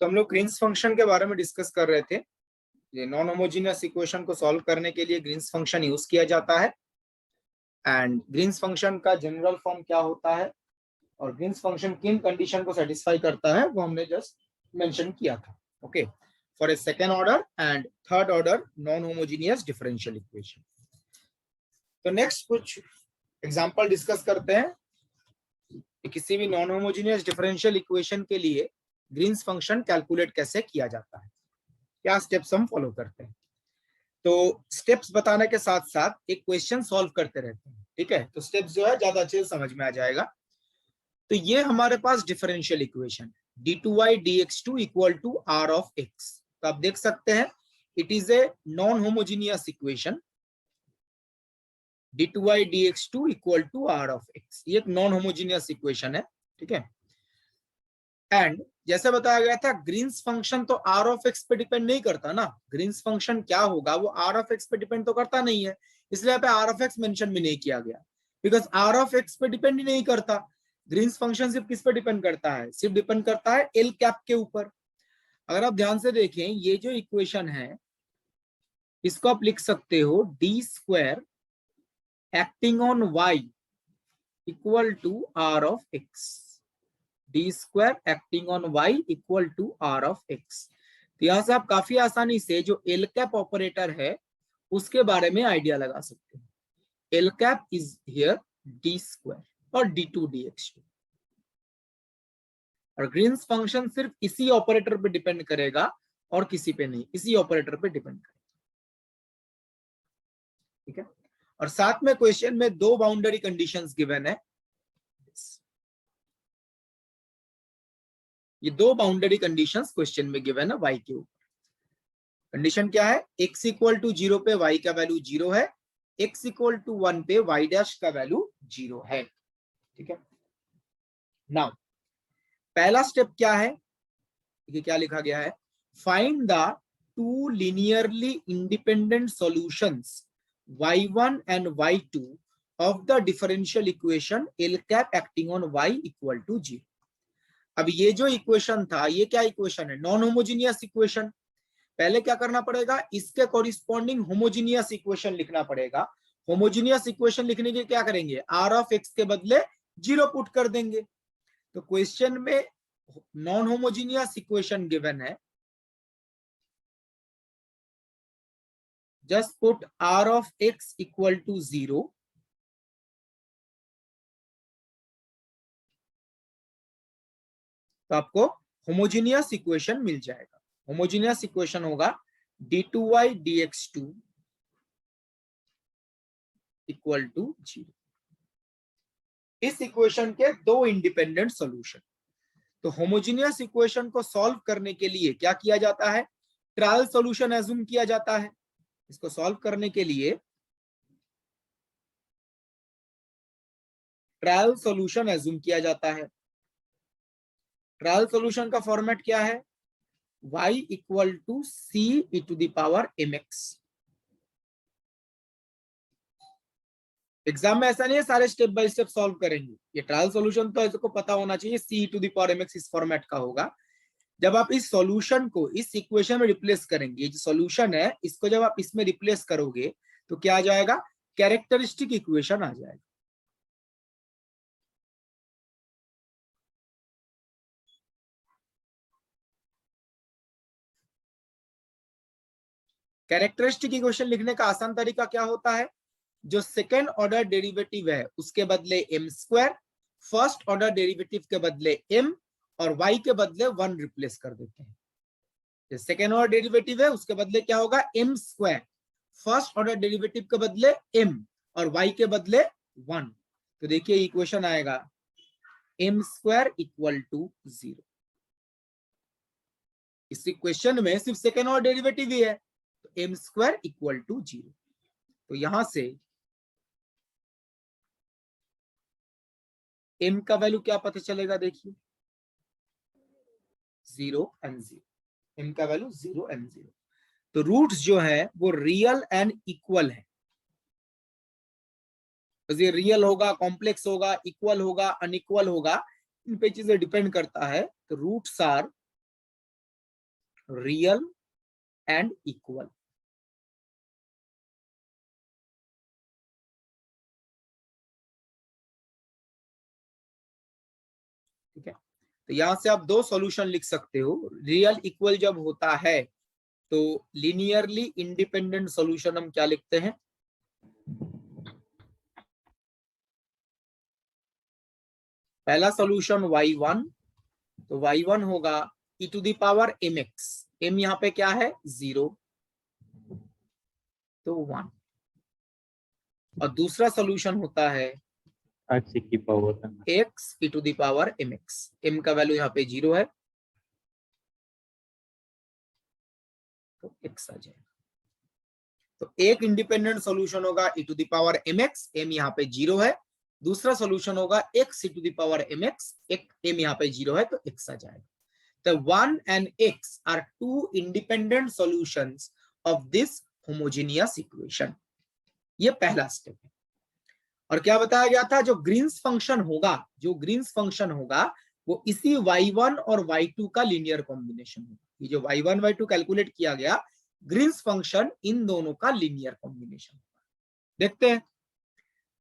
तो हम लोग ग्रीन्स फंक्शन के बारे में डिस्कस कर रहे थे। ये नॉन होमोजेनियस इक्वेशन को सॉल्व करने के लिए ग्रीन्स फंक्शन यूज किया जाता है एंड ग्रीन्स फंक्शन का जनरल फॉर्म क्या होता है और ग्रीन्स फंक्शन किन कंडीशन को सेटिस्फाई करता है वो हमने जस्ट मेंशन किया था। Okay, for a second order and third order non homogeneous differential equation. तो नेक्स्ट कुछ एग्जांपल डिस्कस करते हैं कि किसी भी नॉन होमोजेनियस डिफरेंशियल इक्वेशन के लिए ग्रीन्स फंक्शन कैलकुलेट कैसे किया जाता है, क्या स्टेप्स हम फॉलो करते हैं। तो स्टेप्स बताने के साथ साथ एक क्वेश्चन सॉल्व करते रहते हैं, ठीक है। तो स्टेप्स जो है ज्यादा अच्छे से समझ में आ जाएगा। तो ये हमारे पास differential equation d2y dx2 equal to r of x। तो आप देख सकते हैं it is a non homogeneous equation. d2y dx2 equal to r of x, ये एक नॉन होमोजेनियस इक्वेशन है, ठीक है। एंड जैसे बताया गया था ग्रीन्स फंक्शन तो r ऑफ x पे डिपेंड नहीं करता ना। ग्रीन्स फंक्शन क्या होगा वो r ऑफ x पे डिपेंड तो करता नहीं है, इसलिए यहाँ पे r ऑफ x मेंशन भी नहीं किया गया, बिकॉज r ऑफ x पे डिपेंड ही नहीं करता। ग्रीन्स फंक्शन सिर्फ किस पे डिपेंड करता है, सिर्फ डिपेंड करता है एल कैप के ऊपर। अगर आप ध्यान से देखें ये जो इक्वेशन है इसको आप लिख सकते हो D square acting on y equal to r of x। D square acting on y equal to r of x। तो यहां से आप काफी आसानी से जो एल कैप ऑपरेटर है उसके बारे में आइडिया लगा सकते हैं। L cap is here D square और d2 dx2। और ग्रीन्स फंक्शन सिर्फ इसी ऑपरेटर पे डिपेंड करेगा और किसी पे नहीं, इसी ऑपरेटर पे डिपेंड करेगा, ठीक है। और साथ में क्वेश्चन में दो बाउंड्री कंडीशंस गिवन है। ये दो बाउंड्री कंडीशंस क्वेश्चन में गिवन है y के ऊपर। कंडीशन क्या है, x इक्वल टू 0 पे y का वैल्यू 0 है, x इक्वल टू 1 पे y डैश का वैल्यू 0 है, ठीक है। नाउ पहला स्टेप क्या है, ये क्या लिखा गया है, find the two linearly independent solutions y1 and y2 of the differential equation L cap acting on y equal to 0। अब ये जो इक्वेशन था ये क्या इक्वेशन है, नॉन होमोजेनियस इक्वेशन। पहले क्या करना पड़ेगा, इसके कॉरिस्पॉन्डिंग होमोजेनियस इक्वेशन लिखना पड़ेगा। होमोजेनियस इक्वेशन लिखने के क्या करेंगे, r ऑफ x के बदले 0 पुट कर देंगे। तो क्वेश्चन में नॉन होमोजेनियस इक्वेशन गिवन है, just put r of x equal to 0 तो आपको होमोजेनियस इक्वेशन मिल जाएगा। होमोजेनियस इक्वेशन होगा d2y dx2 इक्वल टू 0। इस इक्वेशन के दो इंडिपेंडेंट सॉल्यूशन। तो होमोजेनियस इक्वेशन को सॉल्व करने के लिए क्या किया जाता है, ट्रायल सॉल्यूशन एज्यूम किया जाता है। इसको सॉल्व करने के लिए ट्रायल सॉल्यूशन एज्यूम किया जाता है। ट्रायल सॉल्यूशन का फॉर्मेट क्या है, y equal to c e to the power mx। Exam में ऐसा नहीं है सारे स्टेप बाय स्टेप सॉल्व करेंगे, ये ट्रायल सॉल्यूशन तो ऐसे को पता होना चाहिए, c e to the power mx इस फॉर्मेट का होगा। जब आप इस सॉल्यूशन को इस इक्वेशन में रिप्लेस करेंगे, ये जो सॉल्यूशन है इसको जब आप इसमें रिप्लेस करोगे तो क्या आ जाएगा, कैरेक्टरिस्टिक इक्वेशन आ जाएगा। कैरेक्टरिस्टिक इक्वेशन लिखने का आसान तरीका क्या होता है, जो सेकेंड ऑर्डर डेरिवेटिव है उसके बदले m square, first order derivative के बदले m और y के बदले 1 रिप्लेस कर देते हैं। जो सेकेंड ऑर्डर डेरिवेटिव है उसके बदले क्या होगा, m square, first order derivative के बदले m और y के बदले 1। तो देखिए इक्वेशन आएगा m स्क्वायर इक्वल टू 0। इस इक्वेशन में सिर्फ सेकेंड ऑर्डर डेरिवेटिव ही है, तो m स्क्वायर इक्वल टू 0। तो यहां से m का वैल्यू क्या पता चलेगा, देखिए 0 एंड 0, m का वैल्यू 0 एंड 0। तो रूट्स जो है वो रियल एंड इक्वल है। तो ये रियल होगा, कॉम्प्लेक्स होगा, इक्वल होगा, अनइक्वल होगा, इन पे चीजें डिपेंड करता है। तो roots are real and equal. ठीक है, तो यहां से आप दो सॉल्यूशन लिख सकते हो। रियल इक्वल जब होता है तो लीनियरली इंडिपेंडेंट सॉल्यूशन हम क्या लिखते हैं? पहला सॉल्यूशन y1, तो y1 होगा e to the power mx, m यहाँ पे क्या है 0, तो 1। और दूसरा सॉल्यूशन होता है x की power x e to the power mx, m का वैल्यू यहाँ पे 0 है तो x आ जाएगा। तो एक इंडिपेंडेंट सॉल्यूशन होगा e to the power mx, m यहाँ पे 0 है। दूसरा सॉल्यूशन होगा x e to the power mx, एक m यहाँ पे 0 है तो x आ जाएगा। The 1 and x are two independent solutions of this homogeneous equation. ये पहला स्टेप है। और क्या बताया गया था? जो ग्रीन्स फंक्शन होगा, जो ग्रीन्स फंक्शन होगा वो इसी y1 और y2 का लीनियर कॉम्बिनेशन होगा। ये जो y1 y2 कैलकुलेट किया गया, ग्रीन्स फंक्शन इन दोनों का लीनियर कॉम्बिनेशन होगा। देखते हैं,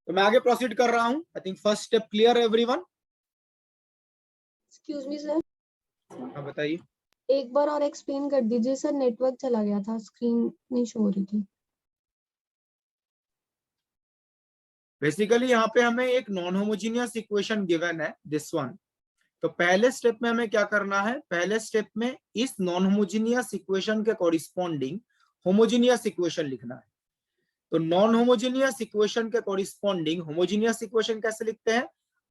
तो मैं आगे प्रोसीड कर रहा हूं। I think first step clear everyone. Excuse me sir, हाँ बताइए। एक बार और एक्सप्लेन कर दीजिए सर, नेटवर्क चला गया था, स्क्रीन नहीं शो हो रही थी। बेसिकली यहाँ पे हमें एक नॉन होमोजीनियस इक्वेशन गिवन है, दिस वन। तो पहले स्टेप में हमें क्या करना है? पहले स्टेप में इस नॉन होमोजीनियस इक्वेशन के कॉरिस्पॉन्डिंग होमोजीनियस इक्वेशन लिखना है। तो नॉन होमोजीनियस इक्वेशन के कॉरिस्पॉन्डिंग होमोजीनियस इक्वेशन कैसे लिखते हैं?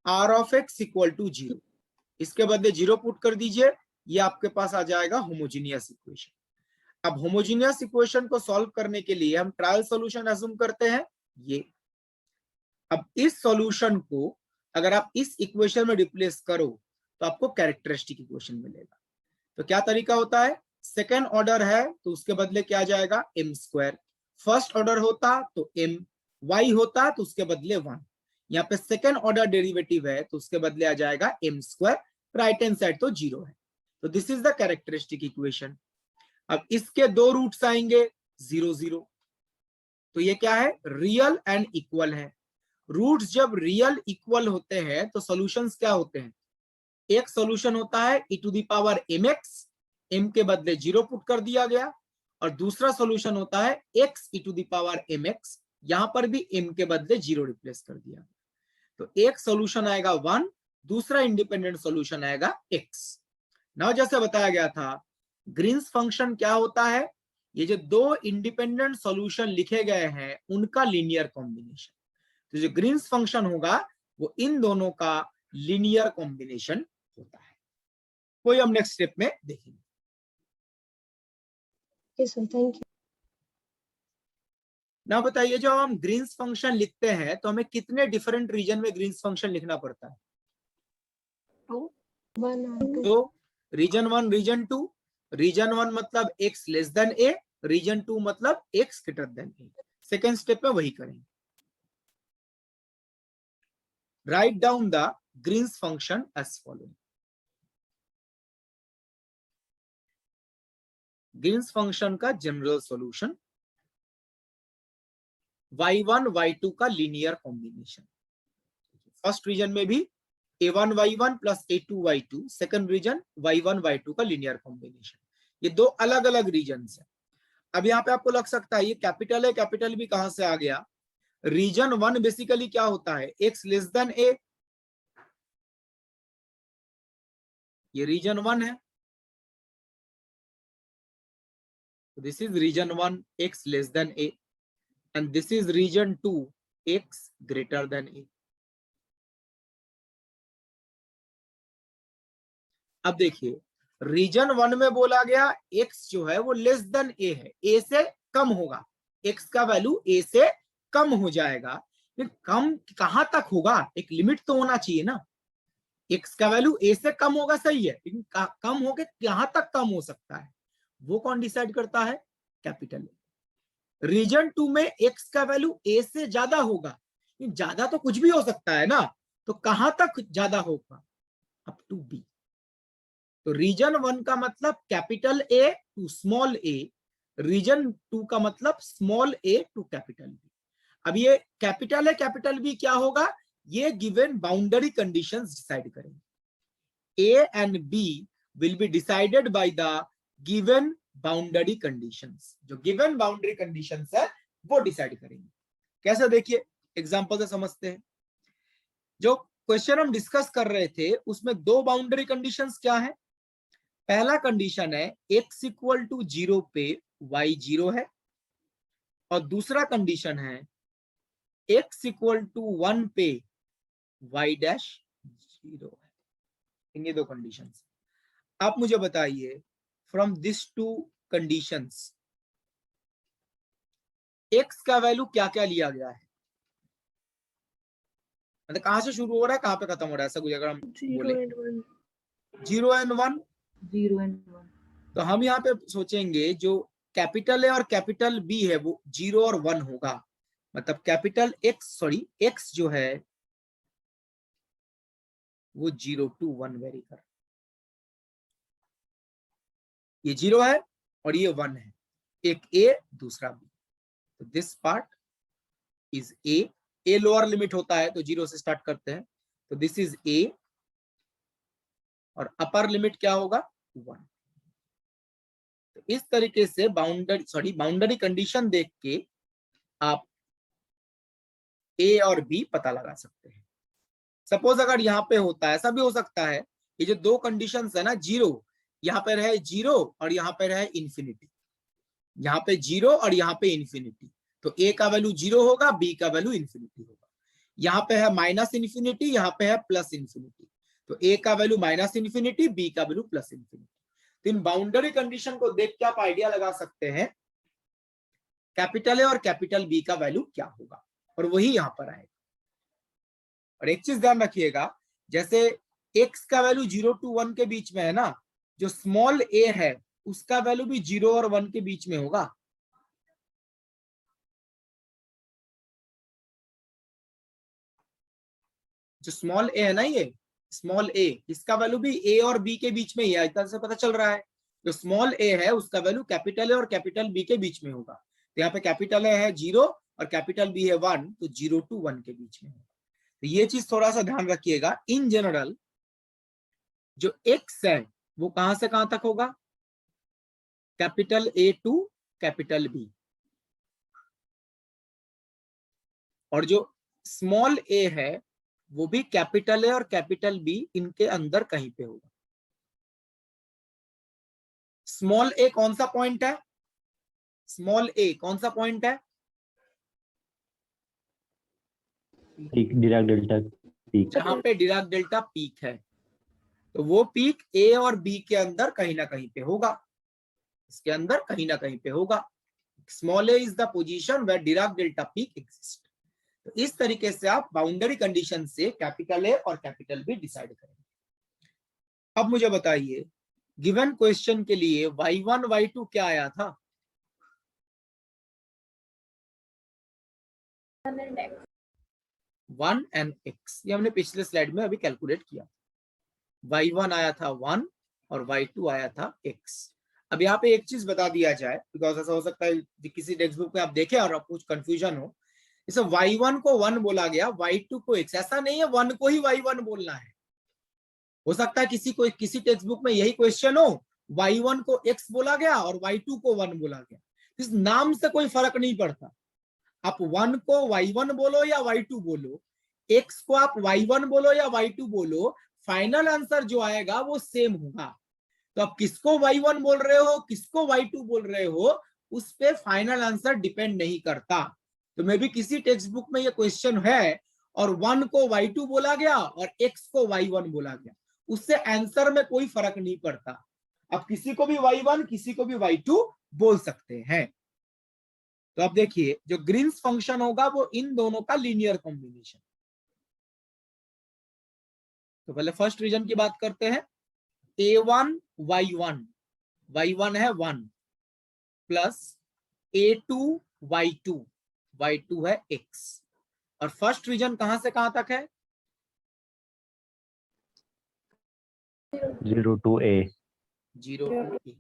r of x equal to 0, इसके बदले 0 पुट कर दीजिए, ये आपके पास आ जाएगा होमोजीनियस इक्वेशन। अब होमोजीनियस इक्वेशन को सॉल्व करने के लिए हम ट्रायल सॉल्यूशन अज्यूम करते हैं ये। अब इस सॉल्यूशन को अगर आप इस इक्वेशन में रिप्लेस करो तो आपको कैरेक्टरिस्टिक इक्वेशन मिलेगा। तो क्या तरीका होता है? सेकेंड ऑर्डर है तो उसके बदले क्या आ जाएगा? m square. फर्स्ट ऑर्डर होता तो m, y होता तो उसके बदले 1। यहाँ पे सेकेंड ऑर्डर डेरिवेटिव है तो उसके बदले आ जाएगा m square, right hand side तो 0 है। तो this is the characteristic equation. अब इसके दो रूट्स आएंगे 0 0, तो ये क्या है? रियल एंड इक्वल है। रूट्स जब रियल इक्वल होते हैं तो सॉल्यूशंस क्या होते हैं? एक सॉल्यूशन होता है e to the power mx, m के बदले 0 पुट कर दिया गया, और दूसरा सॉल्यूशन होता है x e to the power mx, यहां पर भी m के बदले 0 रिप्लेस कर दिया। तो एक सॉल्यूशन आएगा 1, दूसरा इंडिपेंडेंट सॉल्यूशन आएगा x। नाउ जैसे बताया गया था, ग्रीन्स फंक्शन क्या होता है? ये जो दो इंडिपेंडेंट सॉल्यूशन लिखे गए हैं उनका लीनियर कॉम्बिनेशन। तो जो ग्रीन्स फंक्शन होगा वो इन दोनों का लीनियर कॉम्बिनेशन होता है। कोई हम नेक्स्ट स्टेप में देखेंगे। Yes sir, thank you. ना बताइए, जब हम ग्रीन्स फंक्शन लिखते हैं तो हमें कितने डिफरेंट रीजन में ग्रीन्स फंक्शन लिखना पड़ता है? तो रीजन 1, रीजन 2। रीजन 1 मतलब x less than a, region 2 मतलब x greater than a। Second step में वही करेंगे। Write down the Green's function as following. Green's function का जनरल सॉल्यूशन y1 y2 का लीनियर कॉम्बिनेशन। फर्स्ट रीजन में भी a1 y1 plus a2 y2, second reason y1 y2 का linear combination. ये दो अलग अलग रीजन है। अब यहाँ पे आपको लग सकता है ये कैपिटल है, कैपिटल भी कहां से आ गया? रीजन 1 बेसिकली क्या होता है? x लेस देन a, ये रीजन 1 है। This is region 1, x less than a, and this is region 2, x greater than a। अब देखिए, रीजन 1 में बोला गया x जो है वो लेस देन a है, a से कम होगा, x का वैल्यू a से कम हो जाएगा। कम कहां तक होगा? एक लिमिट तो होना चाहिए ना। x का वैल्यू a से कम होगा, सही है, लेकिन कम होके कहां तक कम हो सकता है वो कौन डिसाइड करता है? कैपिटल। रीजन 2 में x का वैल्यू a से ज्यादा होगा, ज्यादा तो कुछ भी हो सकता है ना, तो कहां तक ज्यादा होगा? Up to b। तो रीजन 1 का मतलब capital A to small a, region 2 का मतलब small a to capital B. अब ये कैपिटल है कैपिटल बी क्या होगा, ये गिवन बाउंड्री कंडीशंस डिसाइड करेंगे। A and B will be decided by the given boundary conditions, जो गिवन बाउंड्री कंडीशंस है वो डिसाइड करेंगे। कैसे, देखिए एग्जांपल से समझते हैं। जो क्वेश्चन हम डिस्कस कर रहे थे उसमें दो बाउंड्री कंडीशंस क्या है। पहला कंडीशन है x इक्वल टू 0 पे y 0 है, और दूसरा कंडीशन है x इक्वल टू 1 पे y डैश 0 है। ये दो कंडीशंस। आप मुझे बताइए from this to conditions x का वैल्यू क्या क्या लिया गया है, मतलब कहां से शुरू हो रहा है कहां पे खत्म हो रहा है, ऐसा कुछ अगर हम बोले 0 एंड 1, 0 and 1। तो हम यहाँ पे सोचेंगे जो कैपिटल है और कैपिटल बी है वो 0 और 1 होगा। मतलब कैपिटल x जो है वो 0 to 1 वेरी कर, ये 0 है और ये 1 है, एक a दूसरा b, तो this part is a lower limit होता है तो 0 से स्टार्ट करते हैं, तो दिस इज a, और अपर लिमिट क्या होगा 1। तो इस तरीके से बाउंड्री कंडीशन देख के आप ए और बी पता लगा सकते हैं। सपोज अगर यहाँ पे होता है, ऐसा भी हो सकता है ये जो दो कंडीशंस है ना, 0 यहाँ पे रहे 0 और यहाँ पे रहे इंफिनिटी, यहाँ पे 0 और यहाँ पे इंफिनिटी, तो ए का वैल्यू 0 होगा, बी का वैल्यू इंफिनिटी होगा। यहाँ पे है माइनस इंफिनिटी, यहाँ पे है प्लस इंफिनिटी, तो ए का वैल्यू माइनस इंफिनिटी, बी का वैल्यू प्लस इंफिनिटी। तो इन बाउंड्री कंडीशन को देख के आप आइडिया लगा सकते हैं कैपिटल ए और कैपिटल बी का वैल्यू क्या होगा, और वही यहां पर आएगा। और एक चीज ध्यान रखिएगा, जैसे x का वैल्यू 0 to 1 के बीच में है ना, जो स्मॉल a है उसका वैल्यू भी 0 और 1 के बीच में होगा। जो स्मॉल a है ना, ये स्मॉल a, इसका वैल्यू भी a और b के बीच में ही है, इतना से पता चल रहा है। जो स्मॉल a है उसका वैल्यू कैपिटल a और कैपिटल b के बीच में होगा, तो यहाँ पे कैपिटल a है 0 और कैपिटल b है 1, तो 0 to 1 के बीच में होगा। तो ये चीज थोड़ा सा ध्यान रखिएगा। इन जनरल जो x है वो कहां से कहां तक होगा, capital A to capital B, और जो स्मॉल a है वो भी कैपिटल A और कैपिटल B इनके अंदर कहीं पे होगा। स्मॉल a कौन सा पॉइंट है, स्मॉल a कौन सा पॉइंट है, डिराक डेल्टा पीक, जहां पे डिराक डेल्टा पीक है, तो वो पीक ए और बी के अंदर कहीं ना कहीं पे होगा, इसके अंदर कहीं ना कहीं पे होगा। Small a is the position where Dirac delta peak exist. तो इस तरीके से आप बाउंड्री कंडीशन से कैपिटल ए और कैपिटल बी डिसाइड करेंगे। अब मुझे बताइए गिवन क्वेश्चन के लिए y1 y2 क्या आया था, 1 and x, ये हमने पिछले स्लाइड में अभी कैलकुलेट किया। y1 आया था 1 और y2 आया था x। अब यहाँ पे एक चीज बता दिया जाए, बिकॉज ऐसा हो सकता है किसी टेक्स्ट बुक में आप देखें और आपको कुछ कंफ्यूजन हो। इसे y1 को 1 बोला गया, y2 को x, ऐसा नहीं है 1 को ही y1 बोलना है। हो सकता है किसी टेक्स्ट बुक में यही क्वेश्चन हो, y1 को x बोला गया और y2 को 1 बोला गया। इस नाम से कोई फर्क नहीं पड़ता, आप 1 को y1 बोलो या y2 बोलो, x को आप y1 बोलो या y2 बोलो, फाइनल आंसर जो आएगा वो सेम होगा। तो आप किसको y1 बोल रहे हो किसको y2 बोल रहे हो उस पे फाइनल आंसर डिपेंड नहीं करता। तो मे भी किसी टेक्स्ट बुक में ये क्वेश्चन है और 1 को y2 बोला गया और x को y1 बोला गया, उससे आंसर में कोई फर्क नहीं पड़ता। आप किसी को भी y1 किसी को भी y2 बोल सकते हैं। तो अब देखिए जो ग्रीन्स फंक्शन होगा वो इन दोनों का लीनियर कॉम्बिनेशन। तो पहले फर्स्ट रीजन की बात करते हैं, a1 y1, y1 है 1 प्लस a2 y2, y2 है x, और फर्स्ट रीजन कहां से कहां तक है, 0 to A. 0 to A।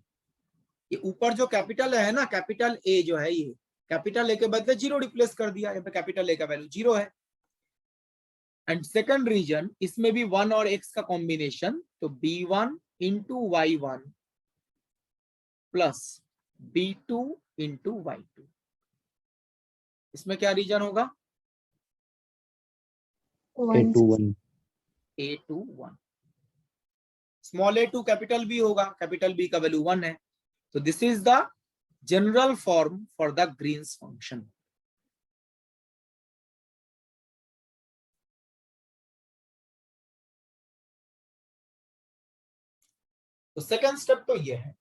ये ऊपर जो कैपिटल है ना, कैपिटल ए जो है, ये कैपिटल ए के बदले 0 रिप्लेस कर दिया, यहाँ पे कैपिटल ए का वैल्यू 0 है। एंड सेकंड रीजन, इसमें भी 1 और x का कॉम्बिनेशन, तो b1 into y1 plus b2 into y2। इसमें क्या रीजन होगा? A21. A21। स्मॉल a2 कैपिटल b होगा, कैपिटल b का वैल्यू 1 है। तो this is the general form for the Green's function. तो सेकंड स्टेप तो ये है,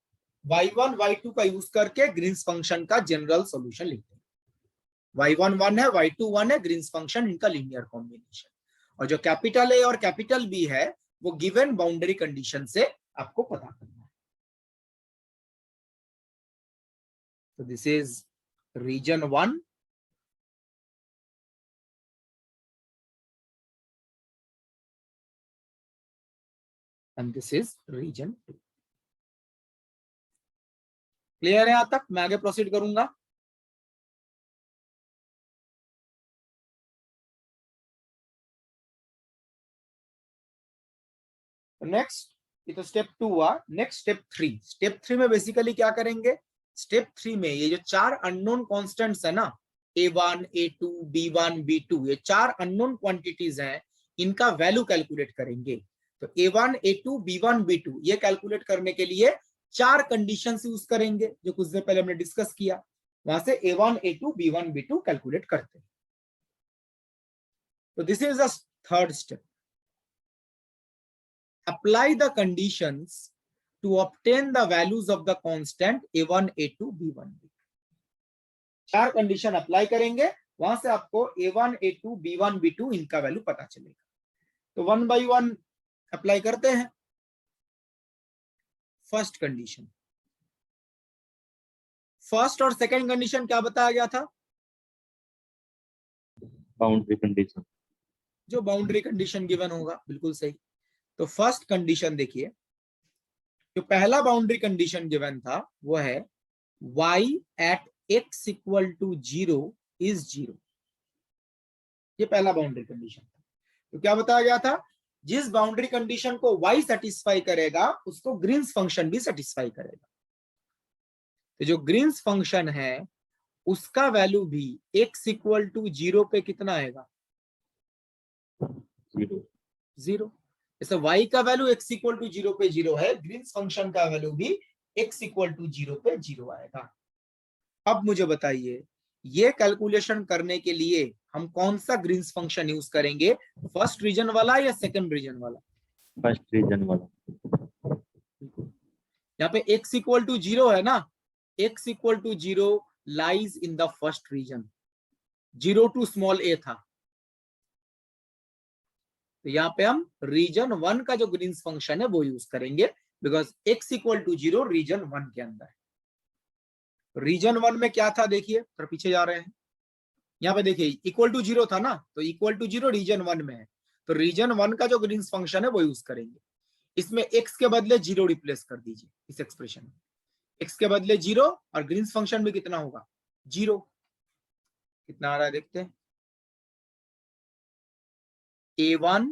y1 y2 का यूज करके ग्रीन्स फंक्शन का जनरल सॉल्यूशन लिखते हैं। y1 1 है, y2 1 है, ग्रीन्स फंक्शन इनका लीनियर कॉम्बिनेशन। और जो कैपिटल ए और कैपिटल बी है वो गिवन बाउंड्री कंडीशन से आपको पता करना है। तो this is region 1 and this is region 2। Clear है यहां तक? मैं आगे प्रोसीड करूंगा। नेक्स्ट, ये तो स्टेप 2 हुआ। Next step 3। स्टेप 3 में बेसिकली क्या करेंगे? स्टेप 3 में ये जो 4 अननोन कॉन्स्टेंट्स है ना, a1 a2 b1 b2, ये 4 अननोन क्वांटिटीज हैं, इनका वैल्यू कैलकुलेट करेंगे। तो a1 a2 b1 b2 ये कैलकुलेट करने के लिए 4 कंडीशंस यूज करेंगे, जो कुछ देर पहले हमने डिस्कस किया। वहां से a1 a2 b1 b2 calculate करते हैं। तो this is the third step. Apply the conditions to obtain the values of the constant a1 a2 b1 b2। 4 condition apply करेंगे, वहां से आपको a1 a2 b1 b2 इनका वैल्यू पता चलेगा। तो 1 by 1 अप्लाई करते हैं। फर्स्ट कंडीशन, फर्स्ट और सेकंड कंडीशन क्या बताया गया था? Boundary condition. जो बाउंड्री कंडीशन गिवन होगा, बिल्कुल सही। तो फर्स्ट कंडीशन देखिए, जो पहला बाउंड्री कंडीशन गिवन था वो है y at x equal to 0 is 0। ये पहला बाउंड्री कंडीशन था। तो क्या बताया गया था? जिस बाउंड्री कंडीशन को y सेटिस्फाई करेगा उसको ग्रीन्स फंक्शन भी सेटिस्फाई करेगा। तो जो ग्रीन्स फंक्शन है उसका वैल्यू भी x इक्वल टू 0 पे कितना आएगा? 0। जैसे y का वैल्यू x इक्वल टू 0 पे 0 है, ग्रीन्स फंक्शन का वैल्यू भी x इक्वल टू 0 पे 0 आएगा। अब मुझे बताइए, ये कैलकुलेशन करने के लिए हम कौन सा ग्रीन्स फंक्शन यूज करेंगे? फर्स्ट रीजन वाला या सेकंड रीजन वाला? फर्स्ट रीजन वाला। यहाँ पे x इक्वल टू 0 है ना, x equal to 0 lies in the first region. 0 to small a था, तो यहाँ पे हम रीजन 1 का जो ग्रीन्स फंक्शन है वो यूज करेंगे, because x equal to 0 region 1 के अंदर है। रीजन 1 में क्या था? देखिए, थोड़ा पीछे जा रहे हैं। यहाँ पे देखिए इक्वल टू 0 था ना, तो इक्वल टू 0 रीजन 1 में है, तो रीजन 1 का जो ग्रीन्स फंक्शन है वो यूज करेंगे। इसमें x के बदले 0 रिप्लेस कर दीजिए इस एक्सप्रेशन में। x के बदले 0 और ग्रीन्स फंक्शन में कितना होगा? 0। कितना आ रहा है देखते हैं। a1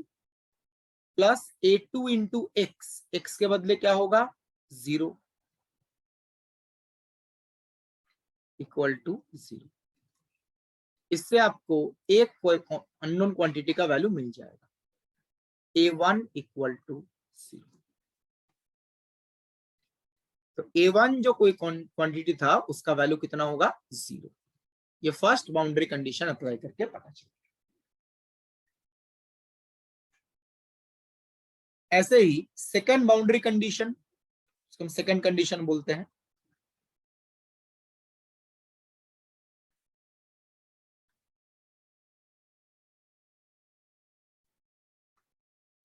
plus a2 into x के बदले क्या होगा? 0 इक्वल टू 0। इससे आपको एक अननोन क्वांटिटी का वैल्यू मिल जाएगा, a1 इक्वल टू 0। तो a1 जो कोई क्वांटिटी था उसका वैल्यू कितना होगा? 0। ये फर्स्ट बाउंड्री कंडीशन अप्लाई करके पता चला। ऐसे ही सेकंड बाउंड्री कंडीशन, इसको हम सेकंड कंडीशन बोलते हैं।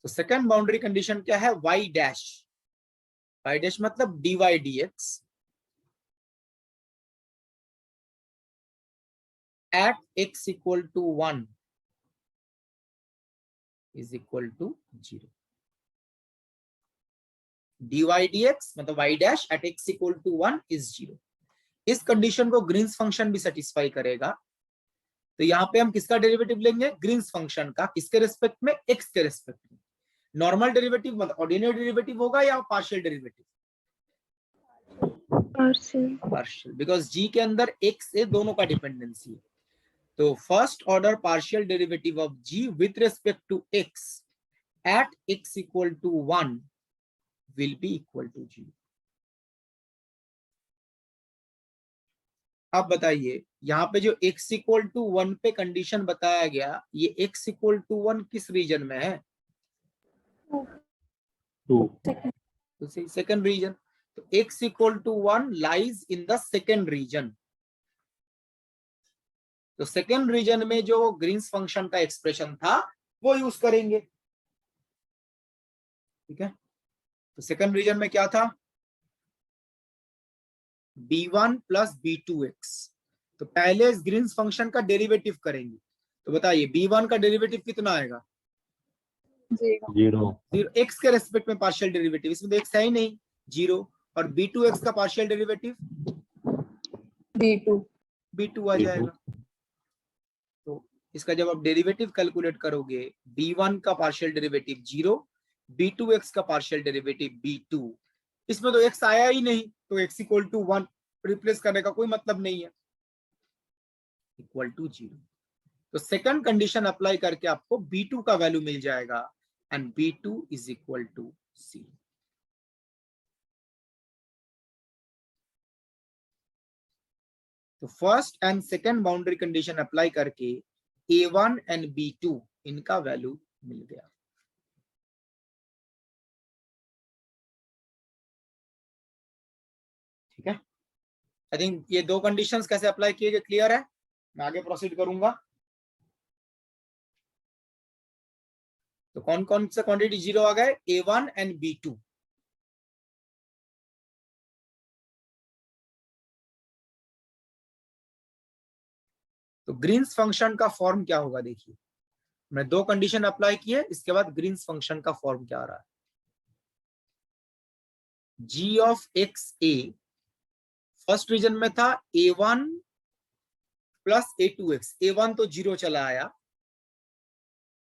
तो सेकंड बाउंड्री कंडीशन क्या है? y डैश, y डैश मतलब dy dx at x equal to 1 is equal to 0। dy dx मतलब y dash at x equal to 1 is 0। इस कंडीशन को ग्रीन्स फंक्शन भी सेटिस्फाई करेगा। तो यहाँ पे हम किसका डेरिवेटिव लेंगे? ग्रीन्स फंक्शन का। किसके रेस्पेक्ट में? x के रेस्पेक्ट में। नॉर्मल डेरिवेटिव मतलब ऑर्डिनरी डेरिवेटिव होगा या partial derivative? Partial, because g के अंदर x से दोनों का डिपेंडेंसी है। तो first order partial derivative of g with respect to x at x equal to 1 will be equal to 0। अब बताइए यहाँ पे जो x इक्वल टू 1 पे कंडीशन बताया गया, ये x इक्वल टू 1 किस रीजन में है? 2 तो सेकंड रीजन। तो x equal to 1 lies in the second region. तो सेकंड रीजन में जो ग्रीन्स फंक्शन का एक्सप्रेशन था वो यूज करेंगे। ठीक है, तो सेकंड रीजन में क्या था? b1 plus b2x। तो पहले इस ग्रीन्स फंक्शन का डेरिवेटिव करेंगे। तो बताइए b1 का डेरिवेटिव कितना आएगा? 0 x के रेस्पेक्ट में पार्शियल डेरिवेटिव, इसमें तो x है ही नहीं, 0। और b2x का पार्शियल डेरिवेटिव b2 आ जाएगा। तो इसका जब आप डेरिवेटिव कैलकुलेट करोगे, b1 का पार्शियल डेरिवेटिव 0, b2x का पार्शियल डेरिवेटिव b2, इसमें तो x आया ही नहीं, तो x इक्वल टू 1 रिप्लेस करने का कोई मतलब नहीं है, इक्वल टू 0। तो सेकंड कंडीशन अप्लाई करके आपको b2 का वैल्यू मिल जाएगा and b2 is equal to c। तो first and second boundary condition apply करके a1 एंड b2 इनका वैल्यू मिल गया। ठीक है, आई थिंक ये दो कंडीशंस कैसे अप्लाई किए गए क्लियर है। मैं आगे प्रोसीड करूंगा। तो कौन कौन से क्वांटिटी 0 आ गए? a1 and b2। तो ग्रीन्स फंक्शन का फॉर्म क्या होगा? देखिए, मैं दो कंडीशन अप्लाई किए, इसके बाद ग्रीन्स फंक्शन का फॉर्म क्या आ रहा है? g of x a first region में था a1 प्लस a2x। a1 तो 0 चला आया,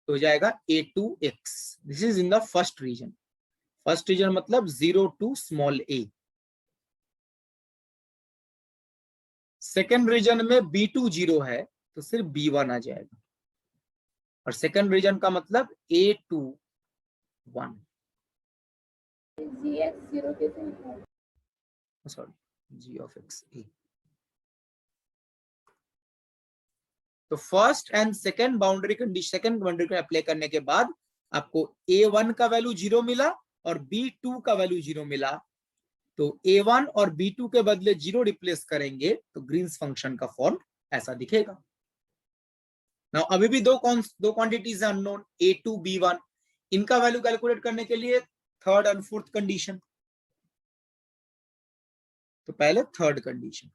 तो हो जाएगा a2x। This is in the first region. First region मतलब 0 to small a। Second region में b2 0 है, तो सिर्फ b1 आ जाएगा। और सेकेंड रीजन का मतलब a2 1। Sorry, g of x a। तो first and second boundary condition, second boundary को अप्लाई करने के बाद आपको a1 का वैल्यू 0 मिला और b2 का वैल्यू 0 मिला। तो a1 और b2 के बदले 0 रिप्लेस करेंगे तो ग्रीन्स फंक्शन का फॉर्म ऐसा दिखेगा। नाउ अभी भी दो क्वांटिटीज है अननोन, a2 b1। इनका वैल्यू कैलकुलेट करने के लिए थर्ड एंड फोर्थ कंडीशन। तो पहले थर्ड कंडीशन,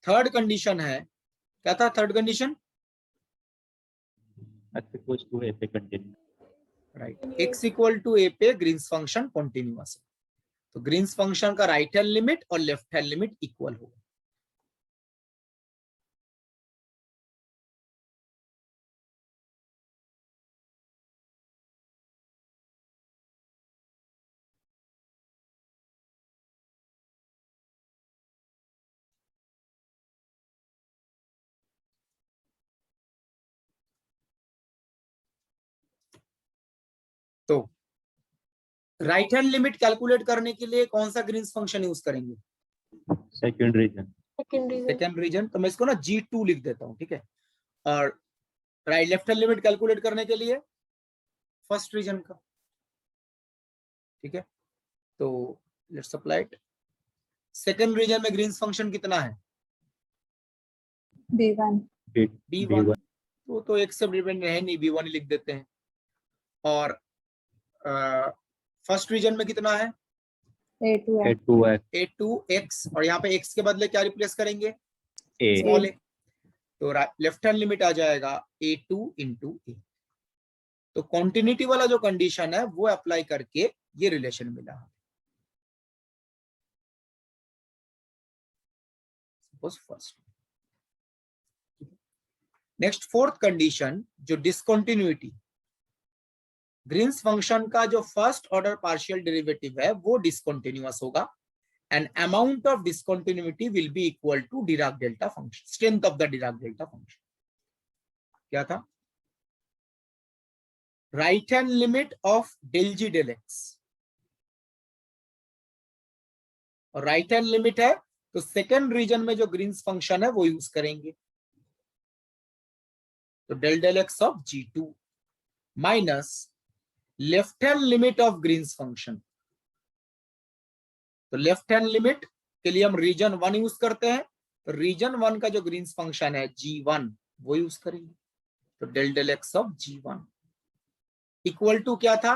थर्ड कंडीशन है, क्या था third condition? x equals to a पे continue. Right, x equal to a पे ग्रीन्स फंक्शन कॉन्टिन्यूअस है। तो ग्रीन्स फंक्शन का राइट हैंड लिमिट और लेफ्ट हैंड लिमिट इक्वल होगा। तो राइट हैंड लिमिट कैलकुलेट करने के लिए कौन सा ग्रीन्स फंक्शन यूज करेंगे? Second region. Second region. तो मैं इसको ना g2 लिख देता हूं, ठीक है। और right left hand limit calculate करने के लिए फर्स्ट रीजन का। ठीक है, तो let's apply it. Second region में ग्रीन्स फंक्शन कितना है? b1। तो एक से डिपेंड है नहीं, b1 ही लिख देते हैं। और फर्स्ट रीजन में कितना है? a2x a2x। और यहाँ पे x के बदले क्या रिप्लेस करेंगे? a small a। तो लेफ्ट हैंड लिमिट आ जाएगा A2 इंटू ए। तो कॉन्टिन्यूटी वाला जो कंडीशन है वो अप्लाई करके ये रिलेशन मिला। Suppose first. Next fourth condition जो डिसकंटिन्यूटी, ग्रीन्स फंक्शन का जो फर्स्ट ऑर्डर पार्शियल डेरिवेटिव है वो डिसकंटिन्यूअस होगा and amount of discontinuity will be equal to Dirac delta function, strength of the Dirac delta function. क्या था? Right hand limit of del G del X, और right hand limit है तो second region में जो Green's function है वो use करेंगे। तो del del x of G2 minus left hand limit of Green's function. तो लेफ्ट हैंड लिमिट के लिए हम रीजन 1 यूज करते हैं, तो रीजन 1 का जो ग्रीन्स फंक्शन है G1 वो यूज करेंगे। तो del del x of G1 equal to क्या था?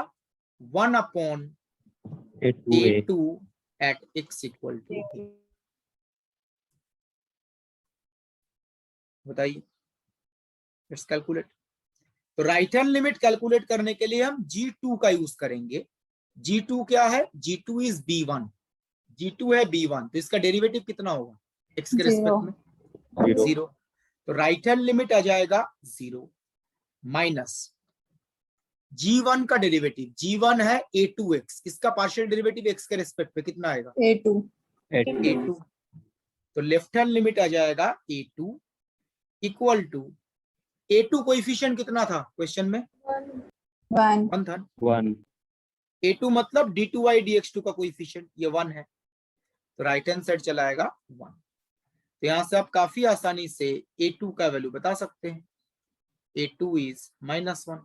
1 upon A2 at x equal to a। बताइए, लेट्स कैलकुलेट। तो राइट हैंड लिमिट कैलकुलेट करने के लिए हम G2 का यूज करेंगे। G2 क्या है? G2 इज B1, G2 है B1, तो इसका डेरिवेटिव कितना होगा x के रिस्पेक्ट में? 0। तो राइट हैंड लिमिट आ जाएगा 0 माइनस G1 का डेरिवेटिव, G1 है A2x, इसका पार्शियल डेरिवेटिव x के रिस्पेक्ट पे कितना आएगा? A2। तो लेफ्ट हैंड लिमिट आ जाएगा A2 equal to A2 coefficient कितना था क्वेश्चन में? 1 था। 1 A2 मतलब d2y dx2 का कोएफिशिएंट, ये 1 है, तो राइट हैंड साइड चला आएगा 1। तो यहां से आप काफी आसानी से A2 का वैल्यू बता सकते हैं। A2 इज -1,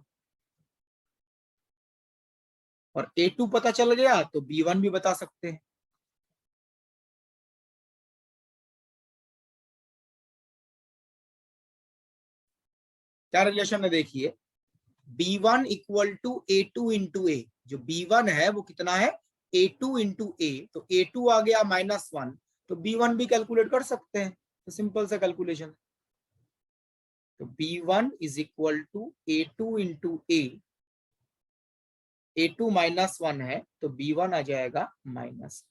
और A2 पता चल गया तो B1 भी बता सकते हैं। क्या रिलेशन है देखिए, B1 equal to A2 into ए। जो B1 है वो कितना है? A2 इंटू ए, तो A2 आ गया -1, तो B1 भी कैलकुलेट कर सकते हैं। तो सिंपल सा कैलकुलेशन। तो B1 is equal to A2 into a, A2 -1 है तो B1 आ जाएगा -1।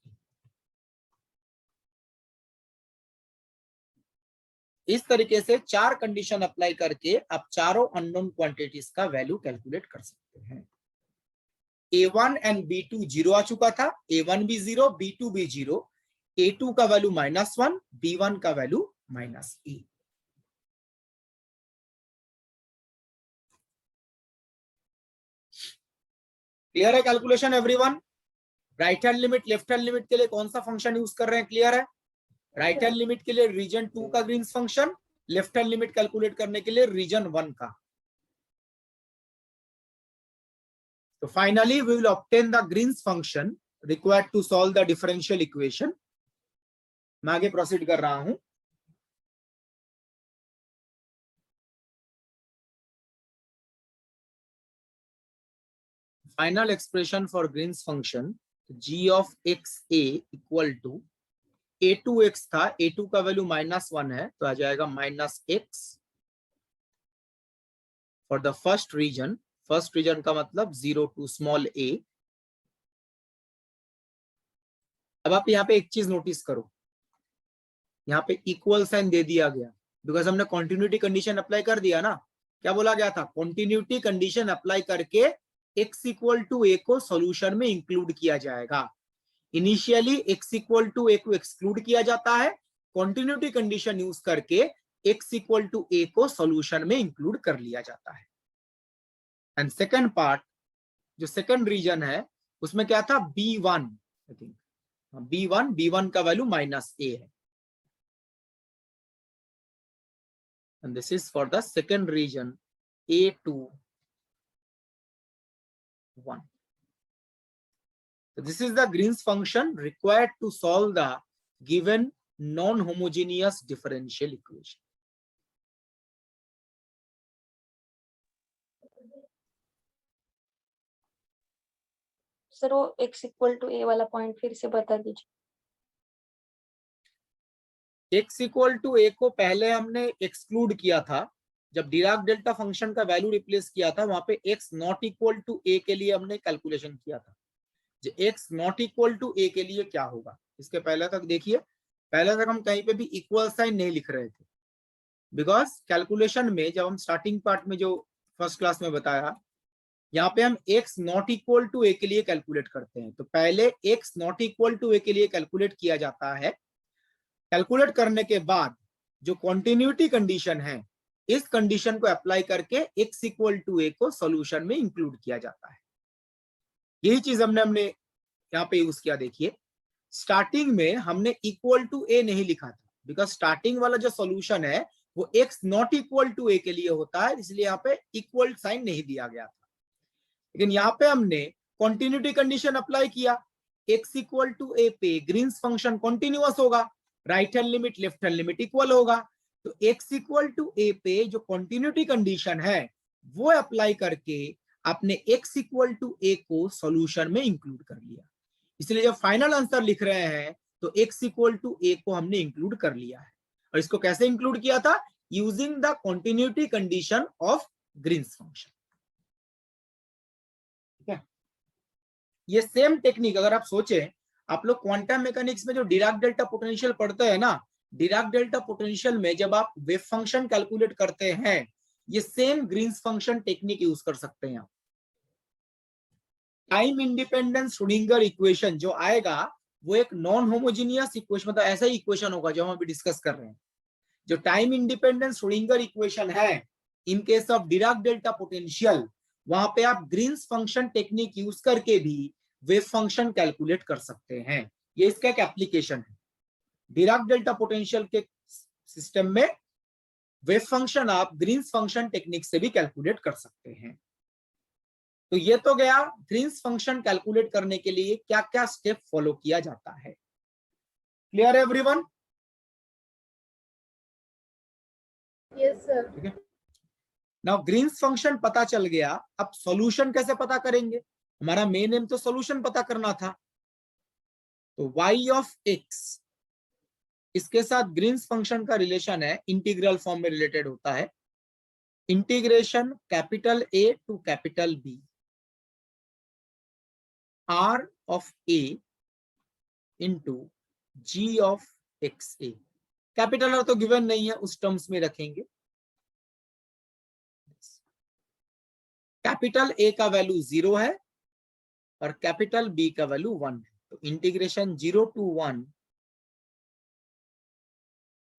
इस तरीके से 4 कंडीशन अप्लाई करके आप चारों अननोन क्वांटिटीज का वैल्यू कैलकुलेट कर सकते हैं। A1 एंड B2 0 आ चुका था, A1 भी 0, B2 भी 0, A2 का वैल्यू -1, B1 का वैल्यू -e। क्लियर है calculation everyone? Right hand limit left hand limit के लिए कौन सा फंक्शन यूज कर रहे हैं? क्लियर है? राइट हैंड लिमिट के लिए रीजन 2 का Green's function, left hand limit calculate करने के लिए रीजन 1 का। तो finally we will obtain the Green's function required to solve the differential equation. मैं आगे प्रोसीड कर रहा हूं। Final expression for Green's function g of x a equal to A2x था, A2 का वैल्यू -1 है तो आ जाएगा -x for the first region. First region का मतलब 0 टू स्मॉल a। अब आप यहाँ पे एक चीज नोटिस करो, यहाँ पे इक्वल साइन दे दिया गया बिकॉज हमने कॉन्टिन्यूटी कंडीशन अप्लाई कर दिया ना। क्या बोला गया था? कॉन्टिन्यूटी कंडीशन अप्लाई करके x इक्वल टू a को सॉल्यूशन में इंक्लूड किया जाएगा। Initially x equal to a को एक्सक्लूड किया जाता है, कॉन्टिन्यूटी कंडीशन यूज करके x इक्वल टू a को सॉल्यूशन में इंक्लूड कर लिया जाता है। एंड सेकंड पार्ट, जो सेकंड रीजन है उसमें क्या था? B1, आई थिंक B1 का वैल्यू -a है। And this is for the second region A2 1. So this is the Green's function required to solve the given non-homogeneous differential equation. Sir वो x equal to a वाला point फिर से बता दीजिए। x equal to a को पहले हमने exclude किया था, जब डिराक डेल्टा फंक्शन का वैल्यू रिप्लेस किया था वहां पे x not equal to a के लिए हमने कैलकुलेशन किया था, जो x not equal to a के लिए क्या होगा। इसके पहले तक देखिए, पहले तक हम कहीं पे भी इक्वल साइन नहीं लिख रहे थे, बिकॉज कैलकुलेशन में जब हम स्टार्टिंग पार्ट में जो फर्स्ट क्लास में बताया, यहाँ पे हम x not equal to a के लिए कैलकुलेट करते हैं। तो पहले x not equal to a के लिए कैलकुलेट किया जाता है, कैलकुलेट करने के बाद जो कॉन्टिन्यूटी कंडीशन है, इस कंडीशन को अप्लाई करके x इक्वल टू a को सॉल्यूशन में इंक्लूड किया जाता है। यही चीज हमने यहाँ पे यूज किया। देखिए, स्टार्टिंग में हमने इक्वल टू a नहीं लिखा था, बिकॉज स्टार्टिंग वाला जो सॉल्यूशन है वो x not equal to a के लिए होता है, इसलिए यहाँ पे इक्वल साइन नहीं दिया गया था। लेकिन यहाँ पे हमने कॉन्टिन्यूटी कंडीशन अप्लाई किया, x इक्वल टू a पे ग्रीन्स फंक्शन कॉन्टिन्यूअस होगा, right hand limit left hand limit equal होगा। तो x इक्वल टू a पे जो कॉन्टिन्यूटी कंडीशन है वो अप्लाई करके आपने x इक्वल टू a को सॉल्यूशन में इंक्लूड कर लिया। इसलिए जब फाइनल आंसर लिख रहे हैं तो x इक्वल टू a को हमने इंक्लूड कर लिया है। और इसको कैसे इंक्लूड किया था? Using the continuity condition of Green's function. ठीक है, ये सेम टेक्निक अगर आप सोचें, आप लोग क्वांटम मैकेनिक्स में जो डिराक डेल्टा पोटेंशियल पढ़ते हैं ना, डिराक डेल्टा पोटेंशियल में जब आप वेव फंक्शन कैलकुलेट करते हैं, ये same Green's function technique use कर सकते हैं आप। टाइम इंडिपेंडेंस श्रोडिंगर इक्वेशन जो आएगा वो एक नॉन होमोजीनियस इक्वेशन, मतलब ऐसा ही इक्वेशन होगा जो हम अभी डिस्कस कर रहे हैं। जो टाइम इंडिपेंडेंस श्रोडिंगर इक्वेशन है in case of Dirac delta potential, वहां पे आप ग्रीन्स फंक्शन टेक्निक यूज करके भी वेव फंक्शन कैलकुलेट कर सकते हैं। ये इसका एक एप्लीकेशन है। डिराक डेल्टा पोटेंशियल के सिस्टम में वेव फंक्शन आप ग्रीन्स फंक्शन टेक्निक से भी कैलकुलेट कर सकते हैं। तो ये तो गया ग्रीन्स फंक्शन कैलकुलेट करने के लिए क्या क्या स्टेप फॉलो किया जाता है। Clear everyone? Yes sir. ठीक है, नाउ ग्रीन्स फंक्शन पता चल गया, अब सॉल्यूशन कैसे पता करेंगे? हमारा मेन एम तो सॉल्यूशन पता करना था। तो y ऑफ x, इसके साथ ग्रीन्स फंक्शन का रिलेशन है, इंटीग्रल फॉर्म में रिलेटेड होता है। Integration capital A to capital B r of A into g of x a. Capital R तो गिवन नहीं है, उस टर्म्स में रखेंगे। कैपिटल A का वैल्यू 0 है और कैपिटल B का वैल्यू 1 है। तो इंटीग्रेशन 0 टू 1,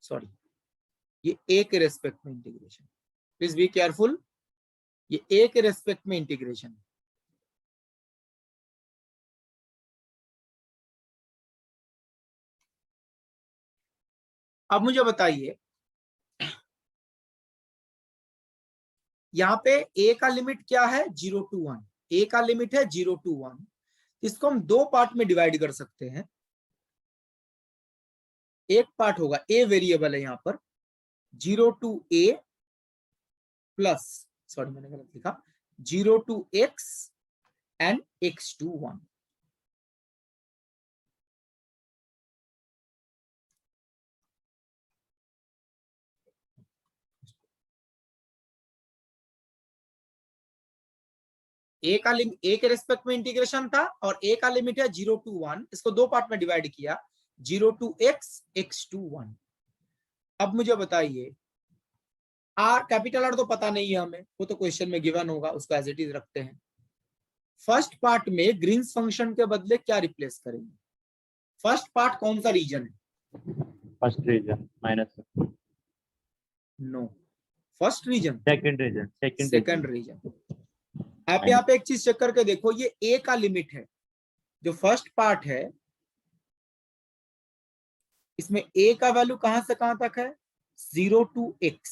सॉरी ये A के रेस्पेक्ट में इंटीग्रेशन, प्लीज बी केयरफुल, ये A के रेस्पेक्ट में इंटीग्रेशन। अब मुझे बताइए, यहाँ पे A का लिमिट क्या है? 0 टू 1। A का लिमिट है 0 टू 1। इसको हम दो पार्ट में डिवाइड कर सकते हैं। एक पार्ट होगा, A वेरिएबल है यहाँ पर, 0 टू A प्लस, सॉरी मैंने गलत लिखा, 0 to x and x to 1। A का लिमिट A के रेस्पेक्ट में इंटीग्रेशन था और A का लिमिट है 0 टू 1। इसको दो पार्ट में डिवाइड किया, 0 टू x, x टू 1। अब मुझे बताइए, आर कैपिटल आर तो पता नहीं है हमें, वो तो क्वेश्चन में गिवन होगा, उसको एज इट इज रखते हैं। फर्स्ट पार्ट में ग्रीन्स फंक्शन के बदले क्या रिप्लेस करेंगे? फर्स्ट पार्ट कौन सा रीजन है? First region minus, no, first region, second region, second region. आप यहाँ पे एक चीज चेक करके देखो, ये A का लिमिट है, जो फर्स्ट पार्ट है इसमें A का वैल्यू कहां से कहां तक है? 0 टू x।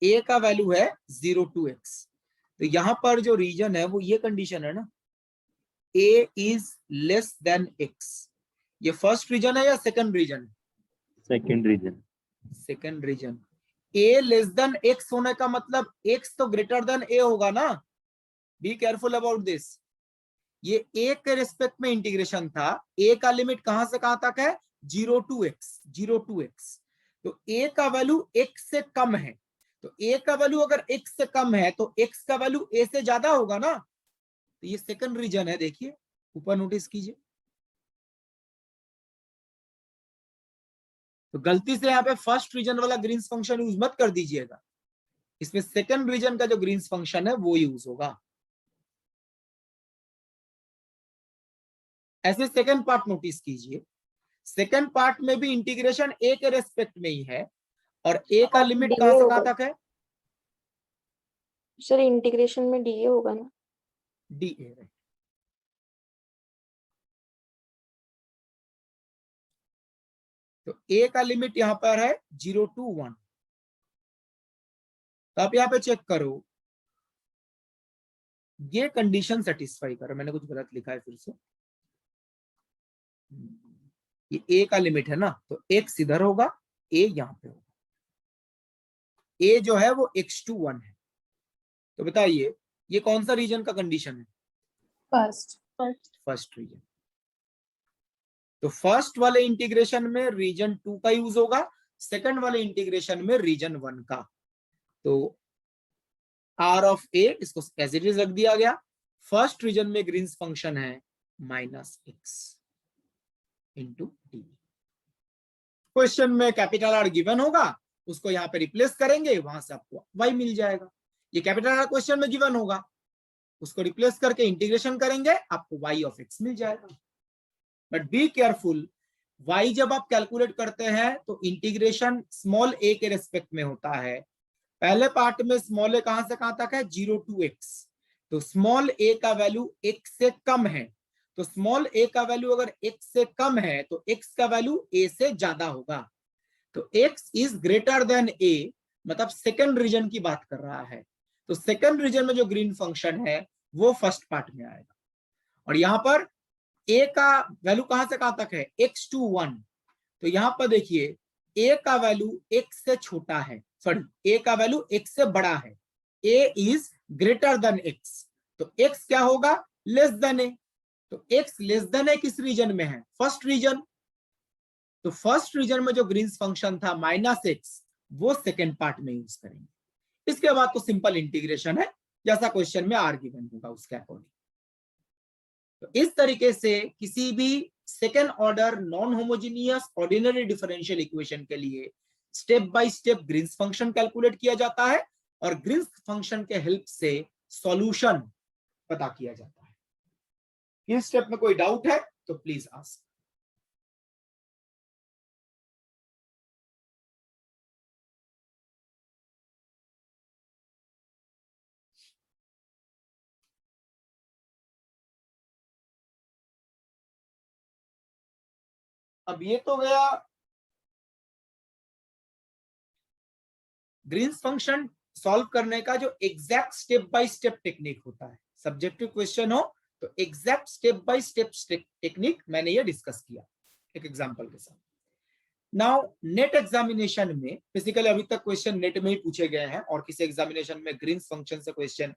A का वैल्यू है 0 टू x। तो यहां पर जो रीजन है वो ये कंडीशन है ना, A is less than x। ये फर्स्ट रीजन है या second region? Second region, second region. A less than x होने का मतलब x तो ग्रेटर देन A होगा ना। Be careful about this. ये a के रेस्पेक्ट में इंटीग्रेशन था, a का लिमिट कहां से कहां तक है 0 to x। तो a का वैल्यू x से कम है, तो a का वैल्यू अगर x से कम है तो x का वैल्यू a से ज्यादा होगा ना, तो ये सेकंड रीजन है। देखिए ऊपर नोटिस कीजिए, तो गलती से यहाँ पे फर्स्ट रीजन वाला ग्रीन्स फंक्शन यूज मत कर दीजिएगा, इसमें सेकंड रीजन का जो ग्रीन्स फंक्शन है वो यूज होगा। ऐसे सेकंड पार्ट नोटिस कीजिए, सेकंड पार्ट में भी इंटीग्रेशन a के रेस्पेक्ट में ही है, और a का लिमिट कहां से कहां तक है सर, इंटीग्रेशन में dA होगा ना, dA। तो a का लिमिट यहां पर है 0 to 1। तो आप यहाँ पे चेक करो, ये कंडीशन सेटिस्फाई करो। मैंने कुछ गलत लिखा है फिर से, ये a का लिमिट है ना, तो x इधर होगा, a यहां पे होगा, a जो है वो x to 1 है। तो बताइए ये कौन सा रीजन का कंडीशन है फर्स्ट रीजन। तो फर्स्ट वाले इंटीग्रेशन में रीजन 2 का यूज होगा, सेकंड वाले इंटीग्रेशन में रीजन 1 का। तो r ऑफ a इसको एज इट इज रख दिया गया, फर्स्ट रीजन में ग्रीन्स फंक्शन है -x इंटू डी। क्वेश्चन में कैपिटल R गिवन होगा, उसको यहाँ पे रिप्लेस करेंगे, वहां से आपको y मिल जाएगा। ये कैपिटल R क्वेश्चन में गिवन होगा, उसको रिप्लेस करके इंटीग्रेशन करेंगे, आपको y ऑफ x मिल जाएगा। बट बी केयरफुल, y जब आप कैलकुलेट करते हैं तो इंटीग्रेशन स्मॉल a के रेस्पेक्ट में होता है। पहले पार्ट में स्मॉल a कहां से कहां तक है 0 to x, तो स्मॉल a का वैल्यू x से कम है, तो स्मॉल a का वैल्यू अगर x से कम है तो x का वैल्यू a से ज्यादा होगा। तो x is greater than a, मतलब सेकंड रीजन की बात कर रहा है। तो सेकंड रीजन में जो ग्रीन फंक्शन है वो फर्स्ट पार्ट में आएगा, और यहां पर a का वैल्यू कहां से कहां तक है x to 1। तो यहां पर देखिए a का वैल्यू x से छोटा है, सॉरी a का वैल्यू x से बड़ा है, a is greater than x, तो x क्या होगा लेस देन a। तो x लेस देन a किस रीजन में है फर्स्ट रीजन, तो फर्स्ट रीजन में जो ग्रीन्स फंक्शन था -x वो सेकेंड पार्ट में यूज करेंगे। इसके बाद तो सिंपल इंटीग्रेशन है, जैसा क्वेश्चन में आर गिवन होगा उसके अकॉर्डिंग। तो इस तरीके से किसी भी second order non homogeneous ordinary differential equation के लिए step by step Green's function calculate किया जाता है, और ग्रीन्स फंक्शन के हेल्प से सॉल्यूशन पता किया जाता है। इस स्टेप में कोई डाउट है तो प्लीज आस्क। अब ये तो गया ग्रीन्स फंक्शन सॉल्व करने का जो exact step by step technique होता है। सब्जेक्टिव क्वेश्चन हो तो exact step by step technique मैंने ये डिस्कस किया एक एग्जांपल के साथ। नाउ नेट एग्जामिनेशन में बेसिकली अभी तक क्वेश्चन नेट में ही पूछे गए हैं, और किसी एग्जामिनेशन में ग्रीन्स फंक्शन से क्वेश्चन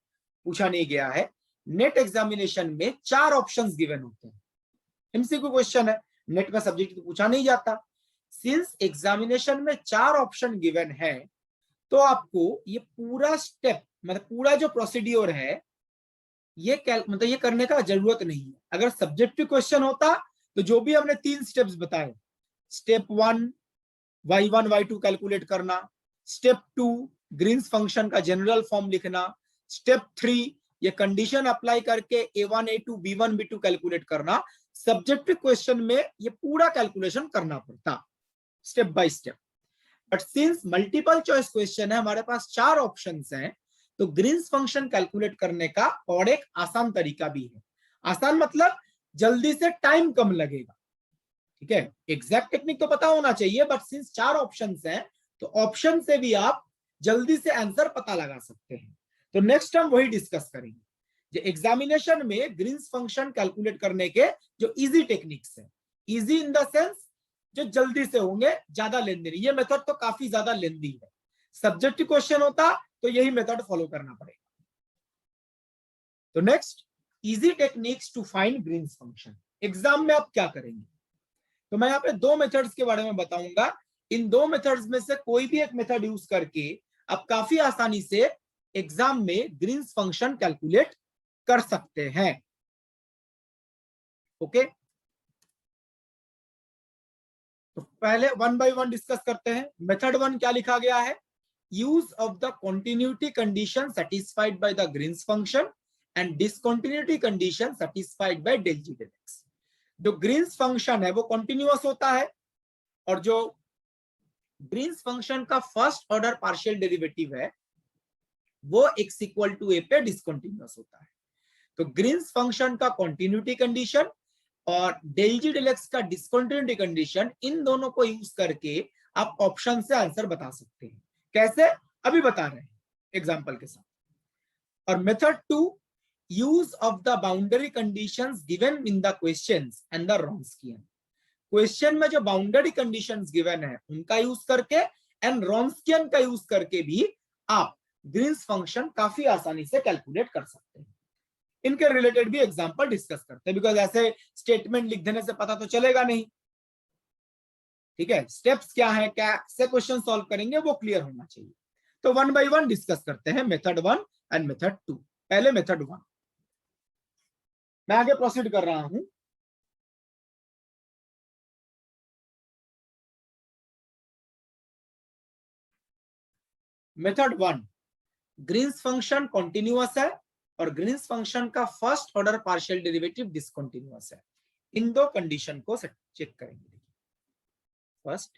पूछा नहीं गया है। नेट एग्जामिनेशन में 4 ऑप्शंस गिवन होते हैं, एमसीक्यू क्वेश्चन है, नेट में सब्जेक्ट तो पूछा नहीं जाता। सिंस एग्जामिनेशन में 4 ऑप्शन गिवन है, तो आपको ये पूरा स्टेप मतलब पूरा जो प्रोसीड्योर है ये मतलब ये करने का जरूरत नहीं है। अगर सब्जेक्टिव क्वेश्चन होता तो जो भी हमने 3 स्टेप्स बताए, स्टेप 1 y1 y2 कैलकुलेट करना, स्टेप 2 ग्रीन्स फंक्शन का जनरल फॉर्म लिखना, स्टेप 3 ये कंडीशन अप्लाई करके a1 a2 b1 b2 calculate करना। सब्जेक्टिव क्वेश्चन में ये पूरा कैलकुलेशन करना पड़ता step by step. But since multiple choice question है, हमारे पास 4 ऑप्शंस हैं, तो ग्रीन्स फंक्शन कैलकुलेट करने का और एक आसान तरीका भी है। आसान मतलब जल्दी से टाइम कम लगेगा, ठीक है। एग्जैक्ट टेक्निक तो पता होना चाहिए, बट सिंस 4 ऑप्शंस हैं तो ऑप्शन से भी आप जल्दी से आंसर पता लगा सकते हैं। तो नेक्स्ट हम वही डिस्कस करेंगे, जो एग्जामिनेशन में ग्रीन्स फंक्शन कैलकुलेट करने के जो इजी टेक्निक्स है। इजी इन द सेंस जो जल्दी से होंगे, ज्यादा लेंदी नहीं। ये मेथड तो काफी ज्यादा लेंदी है। सब्जेक्टिव क्वेश्चन होता तो यही मेथड फॉलो करना पड़ेगा। तो next easy techniques to find Green's function. Exam में आप क्या करेंगे, तो मैं यहाँ पे दो मेथड्स के बारे में बताऊंगा। इन दो मेथड्स में से कोई भी एक मेथड यूज करके आप काफी आसानी से एग्जाम में ग्रीन्स फंक्शन कैलकुलेट कर सकते हैं। ओके, तो पहले वन बाय वन डिस्कस करते हैं। मेथड वन क्या लिखा गया है, use of the continuity condition satisfied by the Green's function and discontinuity condition satisfied by del ji del x. जो ग्रीन्स फंक्शन है वो कॉन्टिन्यूअस होता है, और जो ग्रीन्स फंक्शन का फर्स्ट ऑर्डर पार्शियल डेरिवेटिव है वो x इक्वल टू a पे डिसकंटिन्यूअस होता है। तो ग्रीन्स फंक्शन का कॉन्टिन्यूटी कंडीशन और डेल जी डेल एक्स का डिसकंटिन्यूटी कंडीशन, इन दोनों को यूज करके आप ऑप्शन से आंसर बता सकते हैं। कैसे, अभी बता रहे हैं एग्जांपल के साथ। और method two, use of the boundary conditions given in the questions and the Wronskian. Question में जो बाउंड्री कंडीशंस गिवन है उनका यूज करके एंड रॉन्स्कियन का यूज करके भी आप ग्रीन्स फंक्शन काफी आसानी से कैलकुलेट कर सकते हैं। इनके रिलेटेड भी एग्जांपल डिस्कस करते हैं, बिकॉज ऐसे स्टेटमेंट लिख देने से पता तो चलेगा नहीं। ठीक है, स्टेप्स क्या है, कैसे क्वेश्चन सॉल्व करेंगे वो क्लियर होना चाहिए। तो वन बाय वन डिस्कस करते हैं, method one and method two. पहले मेथड वन, मैं आगे प्रोसीड कर रहा हूं। Method one, Green's function continuous है और ग्रीन्स फंक्शन का first order partial derivative discontinuous है। इन दो कंडीशन को चेक करेंगे। फर्स्ट,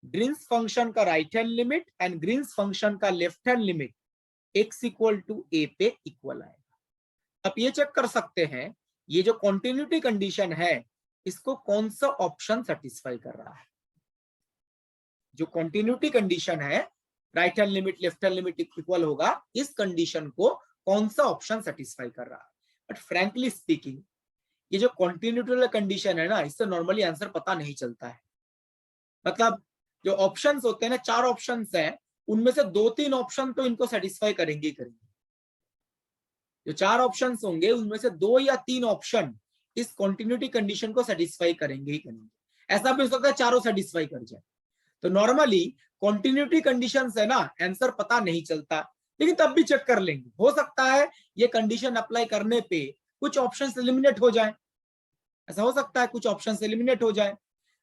ग्रीन्स फंक्शन का right hand limit and Green's function का left hand limit x equal to a पे इक्वल आएगा। आप ये चेक कर सकते हैं ये जो कॉन्टिन्यूटी कंडीशन है इसको कौन सा ऑप्शन सेटिस्फाई कर रहा है। जो कॉन्टिन्यूटी कंडीशन है, right hand limit left hand limit equal होगा, इस कंडीशन को कौन सा ऑप्शन सेटिस्फाई कर रहा है। बट फ्रैंकली स्पीकिंग, ये जो कॉन्टिन्यूटी कंडीशन है ना, इससे नॉर्मली आंसर पता नहीं चलता है। मतलब जो ऑप्शंस होते हैं ना, चार ऑप्शंस हैं, उनमें से दो तीन ऑप्शन तो इनको सेटिस्फाई करेंगे ही करेंगे। जो चार ऑप्शंस होंगे उनमें से दो या तीन ऑप्शन इस कॉन्टिन्यूटी कंडीशन को सेटिस्फाई करेंगे ही करेंगे। ऐसा भी हो सकता है चारों सेटिस्फाई कर जाए। तो नॉर्मली कॉन्टिन्यूटी कंडीशन है ना, आंसर पता नहीं चलता, लेकिन तब भी चेक कर लेंगे। हो सकता है ये कंडीशन अप्लाई करने पे कुछ ऑप्शन एलिमिनेट हो जाए, ऐसा हो सकता है कुछ ऑप्शन एलिमिनेट हो जाए।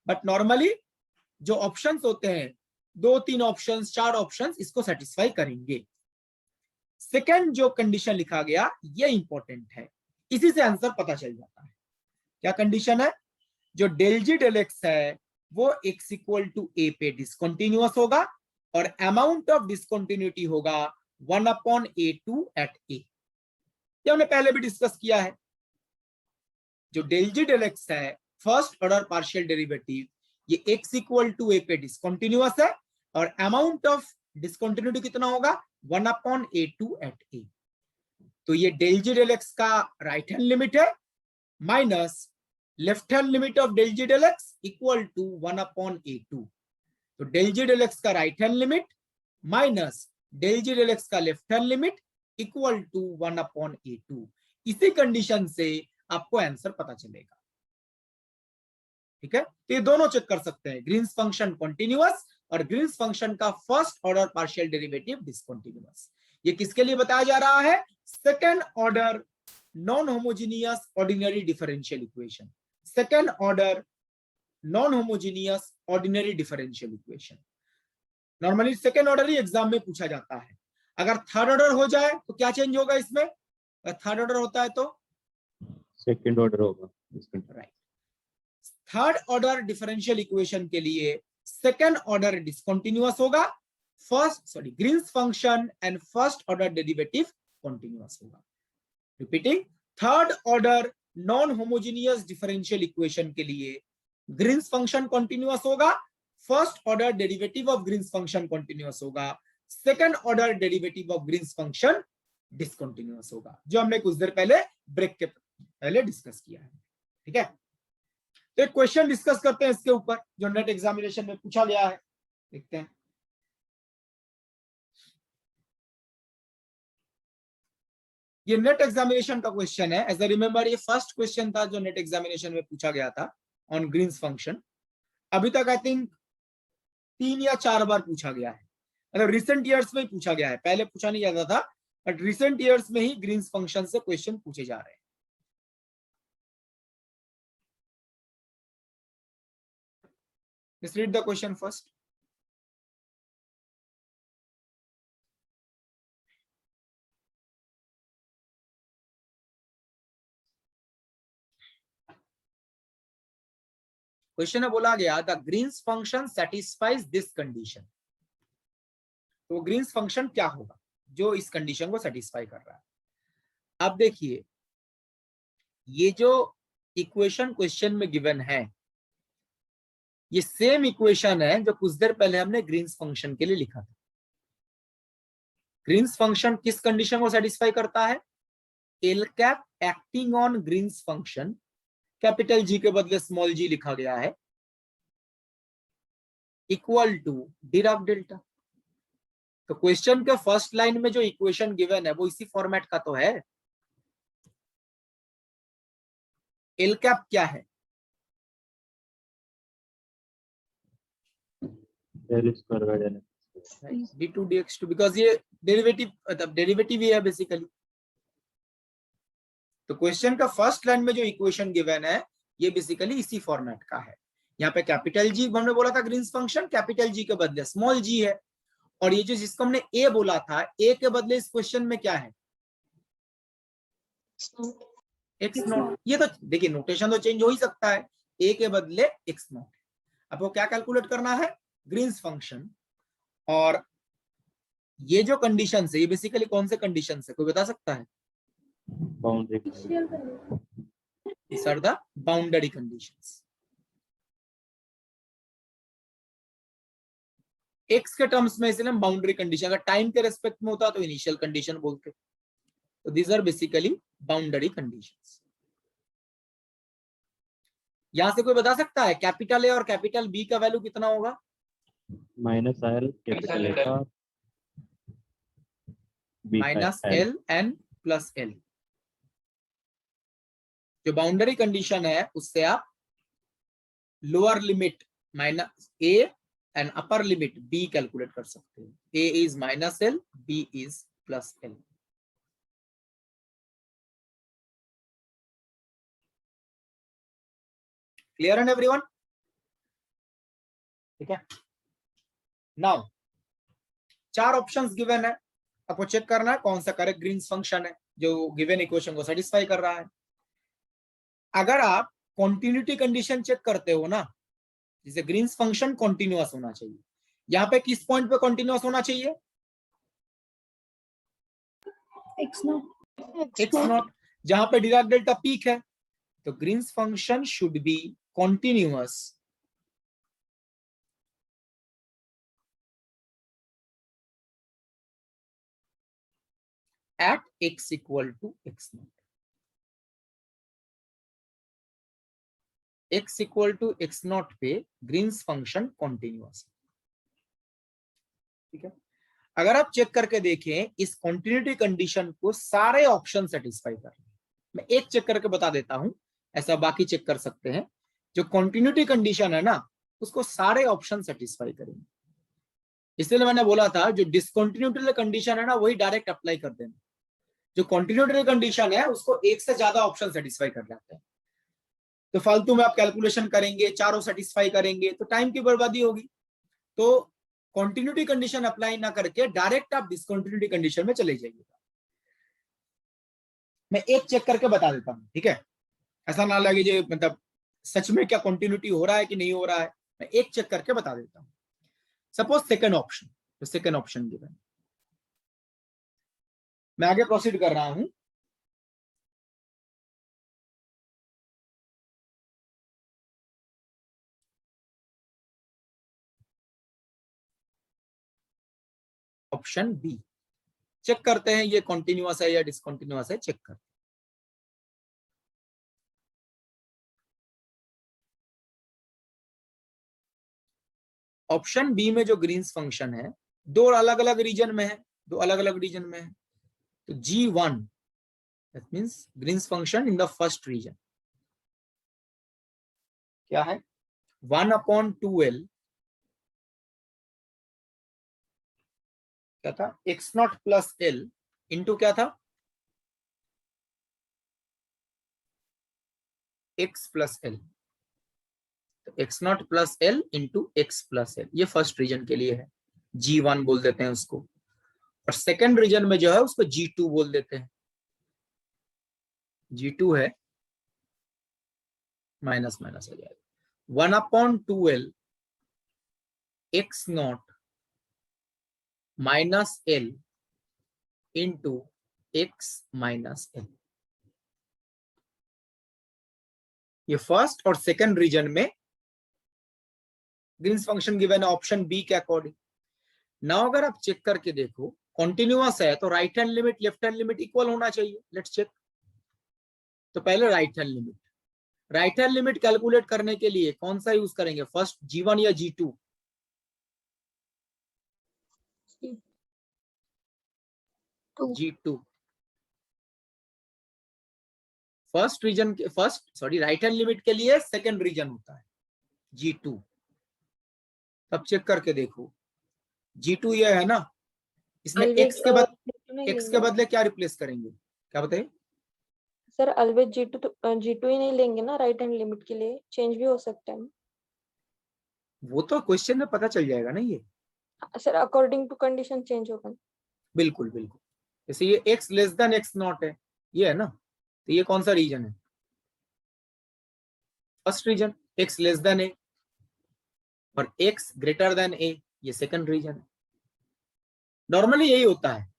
बट नॉर्मली जो ऑप्शंस होते हैं, दो तीन ऑप्शंस, चार ऑप्शंस, इसको सेटिस्फाई करेंगे। सेकेंड जो कंडीशन लिखा गया ये इंपॉर्टेंट है, इसी से आंसर पता चल जाता है। क्या कंडीशन है, जो डेल जी डेल एक्स है वो x इक्वल टू a पे डिसकंटिन्यूअस होगा और अमाउंट ऑफ डिसकंटिन्यूटी होगा 1/a2 एट a। ये हमने पहले भी डिस्कस किया है। जो डेल जी डेल एक्स है फर्स्ट ऑर्डर पार्शियल डेरिवेटिव, ये x इक्वल टू a पे डिसकंटिन्यूअस है और अमाउंट ऑफ डिसकंटिन्यूटी कितना होगा, 1/a2 एट a। तो ये डेल जी डेल एक्स का राइट हैंड लिमिट है minus left hand limit of del ji del x equal to 1/a2। तो डेल जी डेल एक्स का right hand limit minus del जी del x का left hand limit equal to 1/a2। इसी condition से आपको answer पता चलेगा। ठीक है, तो ये दोनों चेक कर सकते हैं, ग्रीन्स फंक्शन कॉन्टिन्यूअस और ग्रीन्स फंक्शन का first order partial derivative discontinuous. ये किसके लिए बताया जा रहा है, second order non homogeneous ordinary differential equation. Second order non homogeneous ordinary differential equation. Normally second order ही एग्जाम में पूछा जाता है। अगर थर्ड ऑर्डर हो जाए तो क्या चेंज होगा इसमें, अगर थर्ड ऑर्डर होता है तो सेकंड ऑर्डर होगा। Right, third order differential equation के लिए सेकेंड ऑर्डर डिसकंटिन्यूअस होगा, Green's function and first order derivative continuous होगा। Repeating, third order non homogeneous differential equation के लिए ग्रीन्स फंक्शन कंटिन्यूअस होगा, first order derivative of Green's function continuous होगा, second order derivative of Green's function discontinuous होगा, जो हमने कुछ देर पहले ब्रेक के पहले डिस्कस किया है। ठीक है, तो एक क्वेश्चन डिस्कस करते हैं इसके ऊपर जो नेट एग्जामिनेशन में पूछा गया है, देखते हैं। ये नेट एग्जामिनेशन का क्वेश्चन है। एज अ रिमेंबर, ये फर्स्ट क्वेश्चन था जो नेट एग्जामिनेशन में पूछा गया था ऑन ग्रीन्स फंक्शन। अभी तक आई थिंक 3 या 4 बार पूछा गया है, मतलब रिसेंट ईयर्स में ही पूछा गया है, पहले पूछा नहीं जाता था, बट रिसेंट ईयर्स में ही ग्रीन्स फंक्शन से क्वेश्चन पूछे जा रहे हैं। Let's read the question first. क्वेश्चन में बोला गया the Green's function satisfies this condition. तो ग्रीन्स फंक्शन क्या होगा जो इस कंडीशन को सेटिस्फाई कर रहा है। अब देखिए, ये जो इक्वेशन क्वेश्चन में गिवन है, ये सेम इक्वेशन है जो कुछ देर पहले हमने ग्रीन्स फंक्शन के लिए लिखा था। ग्रीन्स फंक्शन किस कंडीशन को सेटिस्फाई करता है? L cap acting on Green's function, capital G के बदले स्मॉल जी लिखा गया है, इक्वल टू डिराक डेल्टा। तो क्वेश्चन के फर्स्ट लाइन में जो इक्वेशन गिवन है वो इसी फॉर्मेट का तो है। एल कैप क्या है? d2 dx2, बिकॉज ये डेरिवेटिव ही है बेसिकली। तो क्वेश्चन का फर्स्ट लाइन में जो इक्वेशन गिवन है ये बेसिकली इसी फॉर्मेट का है। यहाँ पे कैपिटल जी हमने बोला था ग्रीन्स फंक्शन, कैपिटल जी के बदले स्मॉल जी है, और ये जो जिसको हमने ए बोला था, ए के बदले इस क्वेश्चन में क्या है? X not. ये तो देखिए नोटेशन तो चेंज हो ही सकता है, ए के बदले एक्स नॉट। अब वो क्या कैलकुलेट करना है? Green's function. और ये जो कंडीशन है ये बेसिकली कौन से कंडीशन है, कोई बता सकता है? These are the boundary conditions. X के टर्म्स में इसलिए हम बाउंड्री कंडीशन, अगर टाइम के रेस्पेक्ट में होता तो इनिशियल कंडीशन बोलते। तो these are basically boundary conditions. यहां से कोई बता सकता है कैपिटल ए और कैपिटल बी का वैल्यू कितना होगा? -L कैपिटल ए का -L n + L। जो बाउंड्री कंडीशन है उससे आप lower limit -a and upper limit b calculate कर सकते हैं। a is -L, b is +L। Clear and everyone? ठीक है। नाउ 4 ऑप्शंस गिवन है, आपको चेक करना है कौन सा करेक्ट ग्रीन्स फंक्शन है जो गिवन इक्वेशन को सेटिस्फाई कर रहा है। अगर आप कॉन्टिन्यूटी कंडीशन चेक करते हो ना, जैसे ग्रीन्स फंक्शन कॉन्टिन्यूअस होना चाहिए, यहाँ पे किस पॉइंट पे कॉन्टिन्यूअस होना चाहिए? एक्स नॉट, जहां पे डिराक डेल्टा पीक है। तो Green's function should be continuous at x equal to x naught. x equal to x naught पे ग्रीन्स फंक्शन कॉन्टिन्यूअस। ठीक है। अगर आप चेक करके देखें इस कॉन्टिन्यूटी कंडीशन को सारे ऑप्शन सेटिस्फाई कर रहे हैं। मैं एक चेक करके बता देता हूं, ऐसा बाकी चेक कर सकते हैं। जो कॉन्टिन्यूटी कंडीशन है ना उसको सारे ऑप्शन सेटिस्फाई करेंगे। इसलिए मैंने बोला था जो डिसकंटिन्यूटी कंडीशन है ना वही डायरेक्ट अप्लाई कर देना। जो कॉन्टिन्यूटी कंडीशन है उसको एक से ज्यादा ऑप्शन सेटिस्फाई कर जाते हैं। तो फालतू में आप कैलकुलेशन करेंगे, चारों सेटिस्फाई करेंगे तो टाइम की बर्बादी होगी। तो कॉन्टिन्यूटी कंडीशन अप्लाई ना करके डायरेक्ट आप डिसकंटिन्यूटी कंडीशन में चले जाइएगा। मैं एक चेक करके बता देता हूं, ठीक है? ऐसा ना लगे जो मतलब सच में क्या कॉन्टिन्यूटी हो रहा है कि नहीं हो रहा है। मैं एक चेक करके बता देता हूं। सपोज सेकंड ऑप्शन, तो सेकंड ऑप्शन गिवन। मैं आगे प्रोसीड कर रहा हूं। ऑप्शन बी चेक करते हैं ये कॉन्टिन्यूअस है या डिसकंटिन्यूअस है, चेक करते हैं। ऑप्शन बी में जो ग्रीन्स फंक्शन है दो अलग अलग रीजन में है, दो अलग अलग रीजन में है। तो G1 that means Green's function in the first region क्या है 1/2L क्या था x0 प्लस L इंटू क्या था x प्लस L, तो x0 plus L into x plus L, ये फर्स्ट रीजन के लिए है, G1 बोल देते हैं उसको। और सेकेंड रीजन में जो है उसको G2 बोल देते हैं, G2 है माइनस माइनस हो जाएगा 1/2L x0 minus L into x minus L। ये फर्स्ट और सेकेंड रीजन में ग्रीन्स फंक्शन गिवन है ऑप्शन बी के अकॉर्डिंग। नाउ अगर आप चेक करके देखो कॉन्टिन्यूअस है तो right hand limit left hand limit equal होना चाहिए, लेट्स चेक। तो पहले राइट हैंड लिमिट कैलकुलेट करने के लिए कौन सा यूज करेंगे, फर्स्ट G1 या G2? G2 फर्स्ट रीजन के राइट हैंड लिमिट के लिए सेकंड रीजन होता है G2। तब चेक करके देखो G2 ये है ना, इसमें Always, x के बदले क्या रिप्लेस करेंगे, क्या बताइए? सर ऑलवेज G2 ही नहीं लेंगे ना, राइट हैंड लिमिट के लिए चेंज भी हो सकता है। वो तो क्वेश्चन में पता चल जाएगा ना, ये sir according to condition change होगा। बिल्कुल बिल्कुल। जैसे ये x लेस देन x0 है, ये है ना, तो ये कौन सा रीजन है, first region. x less than a और x ग्रेटर देन a, ये सेकंड रीजन है। नॉर्मली यही होता है,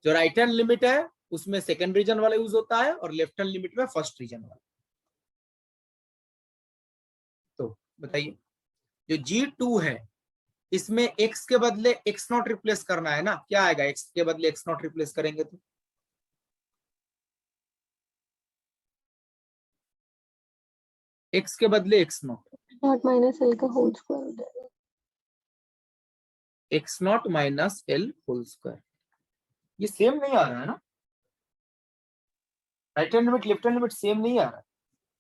जो राइट हैंड लिमिट है उसमें सेकंड रीजन वाला यूज होता है और लेफ्ट हैंड लिमिट में फर्स्ट रीजन वाला। तो बताइए जो G2 है इसमें x के बदले x0 रिप्लेस करना है ना, क्या आएगा, x के बदले x0 रिप्लेस करेंगे तो x के बदले x0 नॉट माइनस एल का होल स्क्वायर हो जाएगा। x0 minus L whole square, ये सेम नहीं आ रहा है ना, right hand limit left hand limit same नहीं आ रहा है।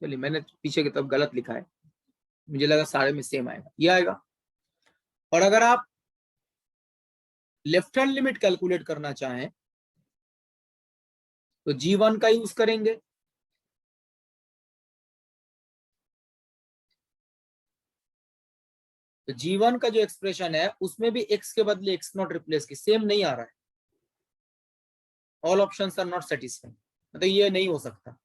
चलिए मैंने पीछे की तरफ गलत लिखा है, मुझे लगा सारे में सेम आएगा, ये आएगा। और अगर आप लेफ्ट हैंड लिमिट कैलकुलेट करना चाहें तो G1 का यूज करेंगे, तो G1 का जो एक्सप्रेशन है उसमें भी x के बदले x0 रिप्लेस की, सेम नहीं आ रहा है, all options are not satisfying, मतलब ये नहीं हो सकता।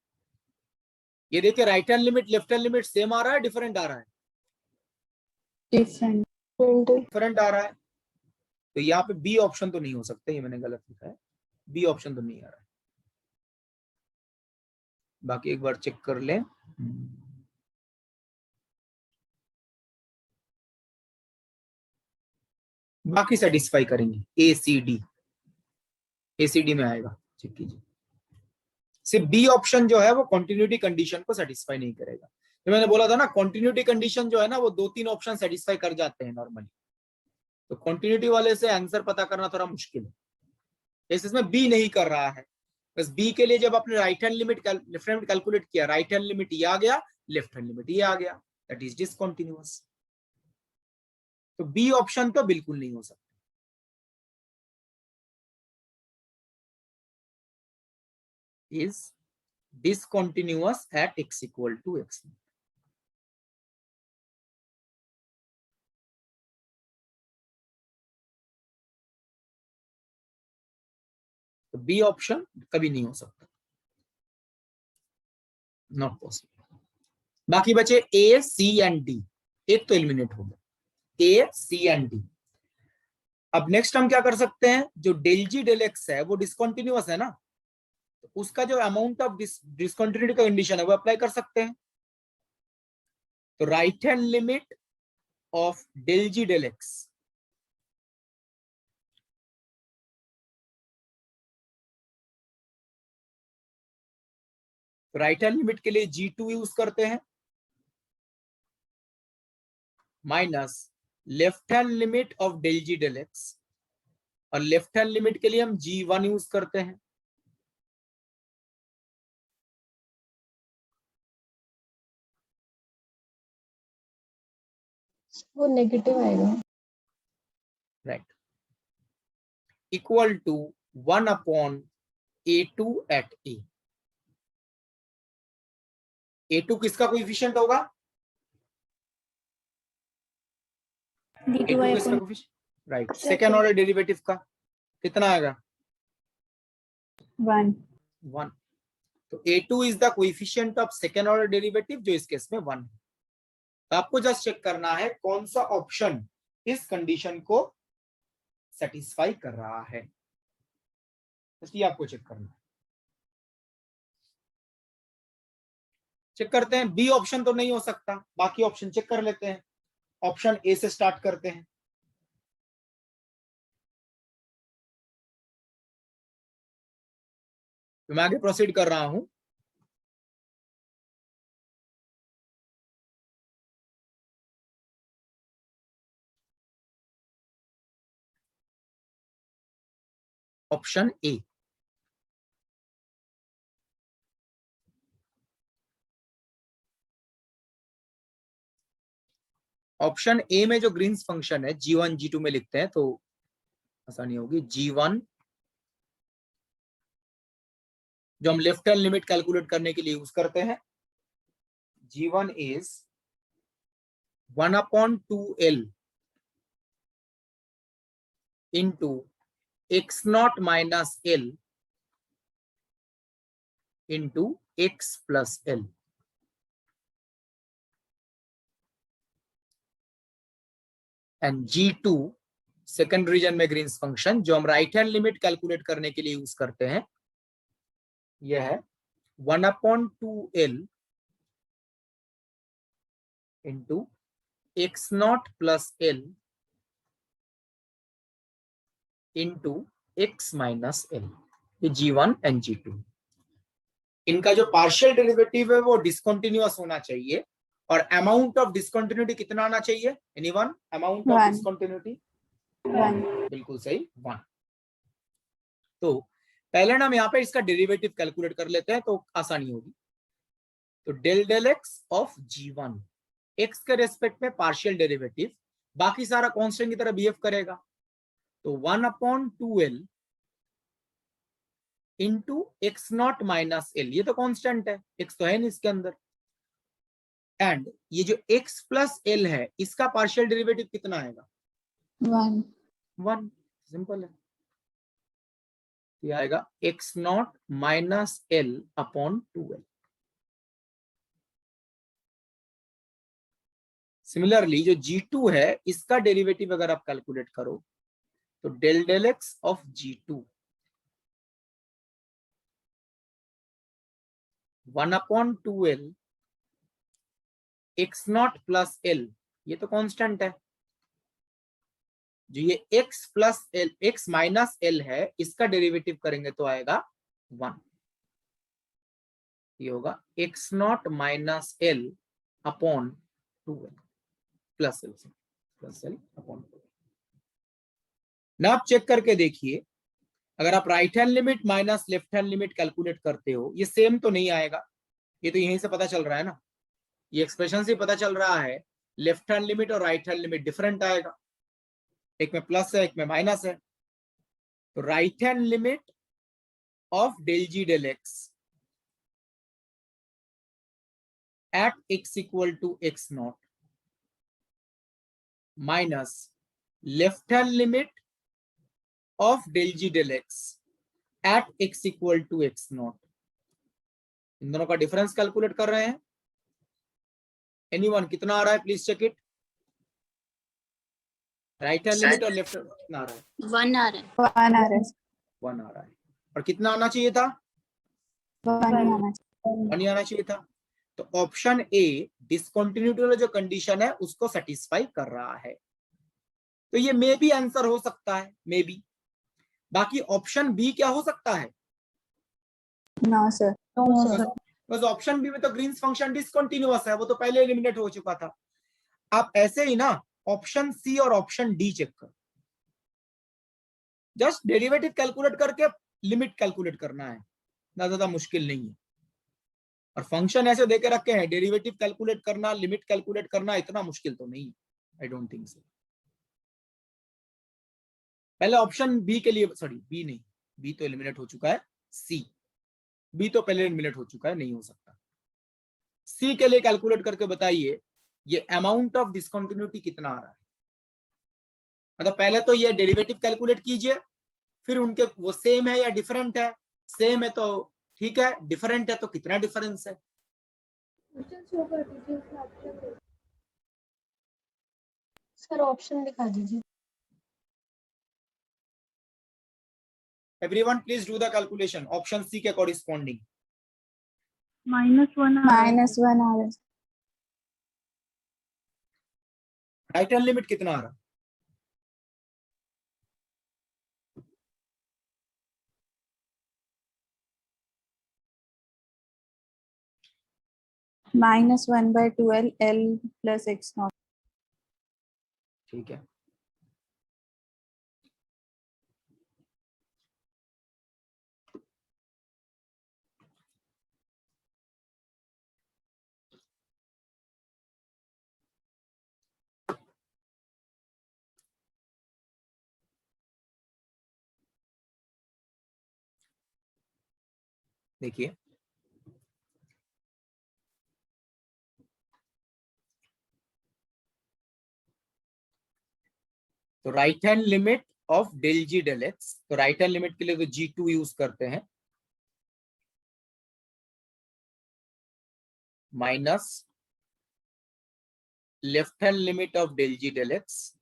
ये देखिए right hand limit left hand limit same आ रहा है, डिफरेंट आ रहा है, डिफरेंट आ रहा है, तो यहाँ पे बी ऑप्शन तो नहीं हो सकता, ये मैंने गलत लिखा है, बी ऑप्शन तो नहीं आ रहा है। बाकी एक बार चेक कर लें, बाकी सेटिस्फाई करेंगे, ACD में आएगा, चेक कीजिए। सिर्फ बी ऑप्शन जो है वो कंटिन्यूटी कंडीशन को सेटिस्फाई नहीं करेगा। तो मैंने बोला था ना कंटिन्यूटी कंडीशन जो है ना वो 2-3 ऑप्शन सेटिस्फाई कर जाते हैं नॉर्मली, तो कंटिन्यूटी वाले से आंसर पता करना थोड़ा मुश्किल है, इसमें बी नहीं कर रहा है। बस बी के लिए जब आपने right hand limit left hand calculate किया, राइट हैंड लिमिट ये आ गया, लेफ्ट हैंड लिमिट ये आ गया, दैट इज डिसकंटीन्यूअस। तो बी ऑप्शन तो बिल्कुल नहीं हो सकता। Is discontinuous at x equal to x. तो बी ऑप्शन कभी नहीं हो सकता, नॉट पॉसिबल। बाकी बचे ए, सी एंड डी, एक तो एलिमिनेट हो गया, ए, सी एंड डी। अब नेक्स्ट हम क्या कर सकते हैं, जो डेल जी डेल एक्स है वो डिसकंटिन्यूअस है ना, तो उसका जो अमाउंट ऑफ डिसकंटिन्यूटी का कंडीशन है वो अप्लाई कर सकते हैं। तो right hand limit of del ji del x, right hand limit के लिए G2 यूज करते हैं, minus left hand limit of del ji del x, और लेफ्ट हैंड लिमिट के लिए हम G1 यूज करते हैं, वो नेगेटिव आएगा। Right, equal to 1/a2 at a। a2 किसका कोएफिशिएंट होगा? a2 किसका coefficient? Right, second order derivative का कितना आएगा? 1। तो a2 is the coefficient of second order derivative, जो इस केस में 1 है। तो आपको जस्ट चेक करना है कौन सा ऑप्शन इस कंडीशन को सेटिस्फाई कर रहा है, इसलिए आपको चेक करना है। चेक करते हैं, बी ऑप्शन तो नहीं हो सकता, बाकी ऑप्शन चेक कर लेते हैं। ऑप्शन ए से स्टार्ट करते हैं। तो मैं आगे प्रोसीड कर रहा हूं। ऑप्शन ए, ऑप्शन ए में जो ग्रीन्स फंक्शन है g1 g2 में लिखते हैं तो आसानी होगी। g1 जो हम लेफ्ट हैंड लिमिट कैलकुलेट करने के लिए यूज करते हैं, g1 is 1/2l into x0 minus l into x plus l। And g2 second region में ग्रीन्स फंक्शन जो हम राइट हैंड लिमिट कैलकुलेट करने के लिए यूज करते हैं, यह है 1/2l into x0 plus l into x minus l। ये g1 एंड g2। इनका जो पार्शियल डेरिवेटिव है वो डिसकंटिन्यूअस होना चाहिए, और अमाउंट ऑफ डिसकंटिन्यूटी कितना आना चाहिए? एनीवन? Amount of discontinuity 1। बिल्कुल सही, 1। तो पहले ना हम यहाँ पे इसका डेरिवेटिव कैलकुलेट कर लेते हैं तो आसानी होगी। तो del del x of g1, x के रेस्पेक्ट में पार्शियल डेरिवेटिव, बाकी सारा कांस्टेंट की तरह बिहेव करेगा। तो 1/2l into x0 minus l, ये तो कांस्टेंट है, x तो है नहीं इसके अंदर। एंड ये जो x प्लस l है इसका पार्शियल डेरिवेटिव कितना आएगा? 1। सिंपल है, ये आएगा x0 minus l upon 2l। Similarly जो g2 है इसका डेरिवेटिव अगर आप कैलकुलेट करो तो del del x of g2 1/2l x0 plus l, ये तो कांस्टेंट है। जो ये x plus l, x minus l है, इसका डेरिवेटिव करेंगे तो आएगा 1। ये होगा x0 minus l upon 2l plus l upon 2l। ना आप चेक करके देखिए, अगर आप right hand limit minus left hand limit calculate करते हो, ये सेम तो नहीं आएगा। ये तो यहीं से पता चल रहा है ना, ये एक्सप्रेशन से पता चल रहा है लेफ्ट हैंड लिमिट और राइट हैंड लिमिट डिफरेंट आएगा, एक में प्लस है एक में माइनस है। तो right hand limit of del ji del x at x equal to x0 minus left hand limit of del ji del x at x equal to x0, इन दोनों का डिफरेंस कैलकुलेट कर रहे हैं। एनीवन? कितना आ रहा है please check it. Right hand limit और लेफ्ट कितना आ रहा है? 1 आ रहा है। 1 आ रहा है। और कितना आना चाहिए था? 1 ही आना चाहिए था। तो ऑप्शन ए डिसकंटिन्यूटी वाला जो कंडीशन है उसको सेटिस्फाई कर रहा है। तो ये मे बी आंसर हो सकता है, मे बी। बाकी ऑप्शन बी क्या हो सकता है? No sir. बस ऑप्शन बी में तो ग्रीन्स फंक्शन डिसकंटिन्यूअस है, वो तो पहले एलिमिनेट हो चुका था। आप ऐसे ही ना ऑप्शन सी और ऑप्शन डी चेक करो, जस्ट डेरिवेटिव कैलकुलेट करके लिमिट कैलकुलेट करना है, ना ज्यादा मुश्किल नहीं है। और फंक्शन ऐसे देके रखे हैं, डेरिवेटिव कैलकुलेट करना, लिमिट कैलकुलेट करना इतना मुश्किल तो नहीं है। I don't think so. पहले ऑप्शन बी के लिए, सॉरी बी नहीं, बी तो एलिमिनेट हो चुका है, सी, बी तो पहले एलिमिनेट हो चुका है, नहीं हो सकता। सी के लिए कैलकुलेट करके बताइए ये अमाउंट ऑफ डिसकंटिन्यूटी कितना आ रहा है। मतलब पहले तो ये डेरिवेटिव कैलकुलेट कीजिए, फिर उनके वो सेम है या डिफरेंट है। सेम है तो ठीक है, डिफरेंट है तो कितना डिफरेंस है। सर ऑप्शन दिखा दीजिए। Everyone please do the calculation option C के कॉरिस्पॉन्डिंग। -1 आ रहा है। राइट हैंड लिमिट कितना आ रहा है? -1/12 L plus x naught। ठीक है, देखिए तो right hand limit of del ji del x, तो राइट हैंड लिमिट के लिए तो G2 यूज करते हैं, minus left hand limit of del ji del x,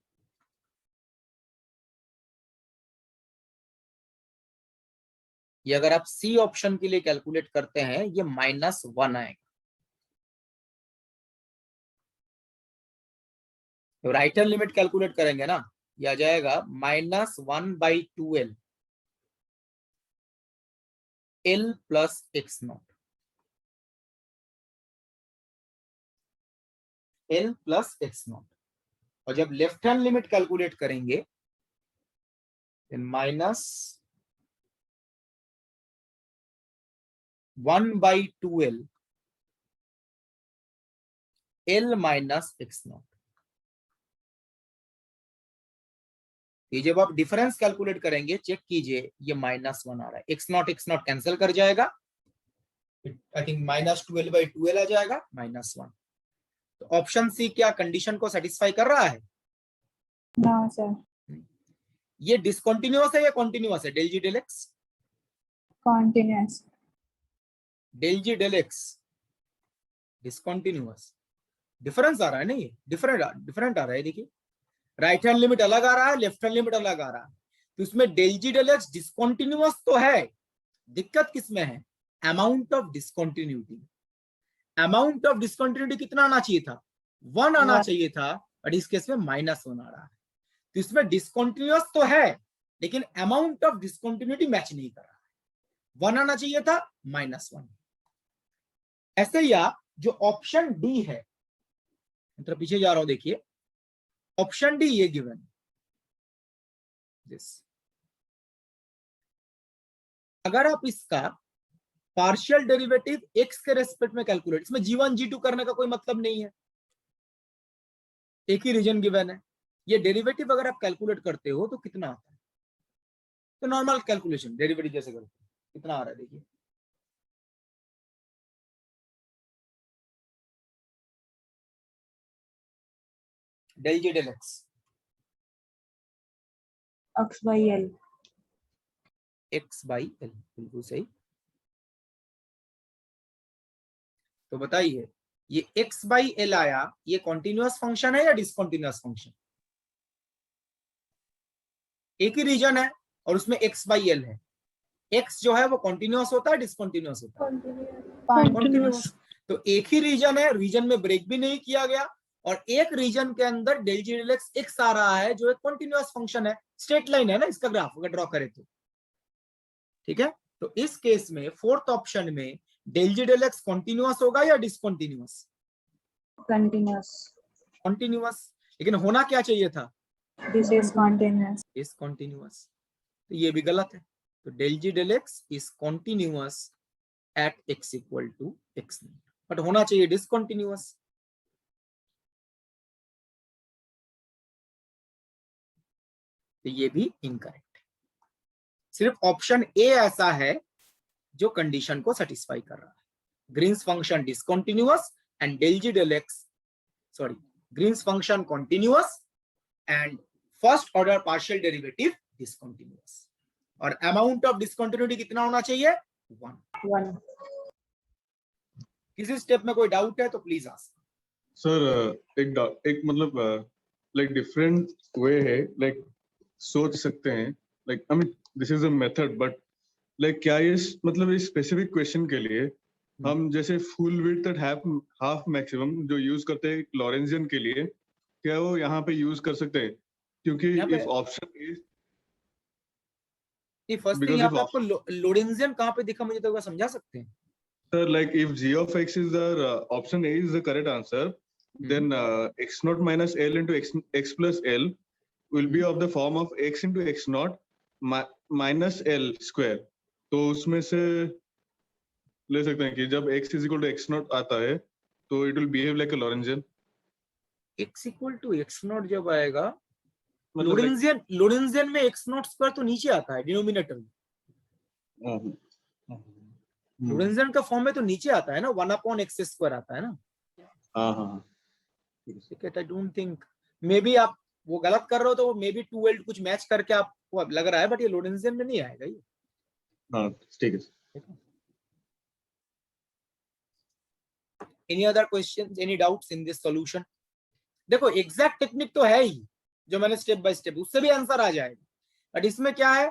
ये अगर आप सी ऑप्शन के लिए कैलकुलेट करते हैं ये -1 आएगा। तो राइट हैंड लिमिट कैलकुलेट करेंगे ना, ये आ जाएगा -1/2L L plus x not, L plus x not. और जब लेफ्ट हैंड लिमिट कैलकुलेट करेंगे -1/2L L minus x not. ये जब आप डिफरेंस कैलकुलेट करेंगे चेक कीजिए ये -1 आ रहा है, एक्स नॉट कैंसिल कर जाएगा, आई थिंक -12/2L आ जाएगा -1। तो ऑप्शन सी क्या कंडीशन को सेटिस्फाई कर रहा है? No sir. ये डिसकंटिन्यूअस है या कॉन्टिन्यूअस है? डेल जी डेल एक्स, कॉन्टिन्यूअस। डेल जी डेल एक्स डिसकंटिन्यूअस, डिफरेंस आ रहा है ना, ये डिफरेंट आ रहा है। देखिए राइट हैंड लिमिट अलग आ रहा है, लेफ्ट हैंड लिमिट अलग आ रहा है, तो इसमें डेल जी डेल एक्स डिसकंटिन्यूअस तो है, दिक्कत किसमें है? Amount of discontinuity. Amount of discontinuity कितना आना चाहिए था? 1 आना चाहिए था, बट इस केस में -1 आ रहा है। तो इसमें डिसकंटिन्यूअस तो है लेकिन अमाउंट ऑफ डिसकंटिन्यूटी मैच नहीं कर रहा है, 1 आना चाहिए था, -1। ऐसे ही आप जो ऑप्शन डी है, तो पीछे जा रहा हूं, देखिए ऑप्शन डी ये गिवन दिस, अगर आप इसका पार्शियल डेरिवेटिव एक्स के रेस्पेक्ट में कैलकुलेट, इसमें G1 G2 करने का कोई मतलब नहीं है, एक ही रीजन गिवन है। ये डेरिवेटिव अगर आप कैलकुलेट करते हो तो कितना आता है? तो नॉर्मल कैलकुलेशन डेरिवेटिव जैसे करते हो, कितना आ रहा है देखिए, डेल जी डेल एक्स x/L। x/L, बिल्कुल सही। तो बताइए ये x/L आया, ये कॉन्टिन्यूअस फंक्शन है या डिसकंटिन्यूअस फंक्शन? एक ही रीजन है और उसमें x/L है, x जो है वो कॉन्टिन्यूअस होता है डिसकंटिन्यूअस होता है? कॉन्टिन्यूअस। तो एक ही रीजन है, रीजन में ब्रेक भी नहीं किया गया, और एक रीजन के अंदर डेल जी डेल एक्स एक्स आ रहा है जो एक कॉन्टिन्यूअस फंक्शन है, स्ट्रेट लाइन है ना इसका ग्राफ अगर ड्रॉ करें तो, ठीक है। तो इस केस में फोर्थ ऑप्शन में डेल जी डेल एक्स कॉन्टिन्यूअस होगा या डिसकंटिन्यूअस? कंटिन्यूअस। कॉन्टिन्यूअस, लेकिन होना क्या चाहिए था? This is continuous. डिसकंटिन्यूअस। तो ये भी गलत है, तो del ji del x is continuous at x equal to x, but होना चाहिए डिसकंटिन्यूअस। तो ये भी इनकरेक्ट है। सिर्फ ऑप्शन ए ऐसा है जो कंडीशन को सेटिस्फाई कर रहा है। Green's function discontinuous and del G del X, sorry, Green's function continuous and first order partial derivative discontinuous. और अमाउंट ऑफ डिसकंटिन्यूटी कितना होना चाहिए? 1। किसी स्टेप में कोई डाउट है तो प्लीज आस्क। सर एक मतलब लाइक डिफरेंट वे है, लाइक सोच सकते हैं, like I mean this is a method, but like क्या ये मतलब इस स्पेसिफिक क्वेश्चन के लिए हम जैसे full width at half maximum जो यूज करते हैं लॉरेंजियन के लिए, क्या वो यहाँ पे यूज कर सकते हैं? क्योंकि if option is first thing यहाँ पे आपको लोरेंजियन कहाँ पे दिखा, मुझे तो समझा सकते हैं? Sir, like if g of x is the option A is the correct answer, then x naught minus L into x plus L will be of the form of x into x naught minus L square. तो उसमें से ले सकते हैं कि जब x is equal to x naught आता है तो it will behave like a Lorentzian. x equal to x naught जब आएगा, लोरेंजियन में x naught स्क्वायर तो नीचे आता है डिनोमिनेटर में। लोरेंजियन का फॉर्म में तो नीचे आता है ना, 1/x स्क्वायर आता है ना। ठीक है, I don't think, may be आप वो गलत कर रहे हो तो मे बी 2L कुछ मैच करके आपको लग रहा है, बट ये लोरेंजियन में नहीं आएगा ये। हाँ ठीक है। Any other questions, any doubts in this solution? देखो एग्जैक्ट टेक्निक तो है ही जो मैंने स्टेप बाय स्टेप, उससे भी आंसर आ जाएगा, बट इसमें क्या है,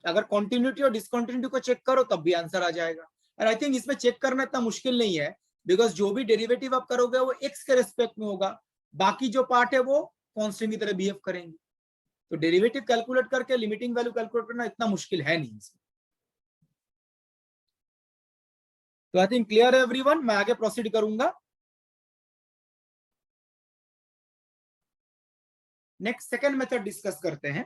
अगर कंटिन्यूटी और डिसकंटिन्यूटी को चेक करो तब भी आंसर आ जाएगा। और आई थिंक इसमें चेक करना इतना मुश्किल नहीं है, बिकॉज जो भी डेरिवेटिव आप करोगे वो x के रिस्पेक्ट में होगा, बाकी जो पार्ट है वो कांस्टेंट की तरह बिहेव करेंगे। तो डेरिवेटिव कैलकुलेट करके लिमिटिंग वैल्यू कैलकुलेट करना इतना मुश्किल है नहीं इसमें। तो आई थिंक क्लियर है एवरीवन, मैं आगे प्रोसीड करूंगा। नेक्स्ट सेकंड मेथड डिस्कस करते हैं।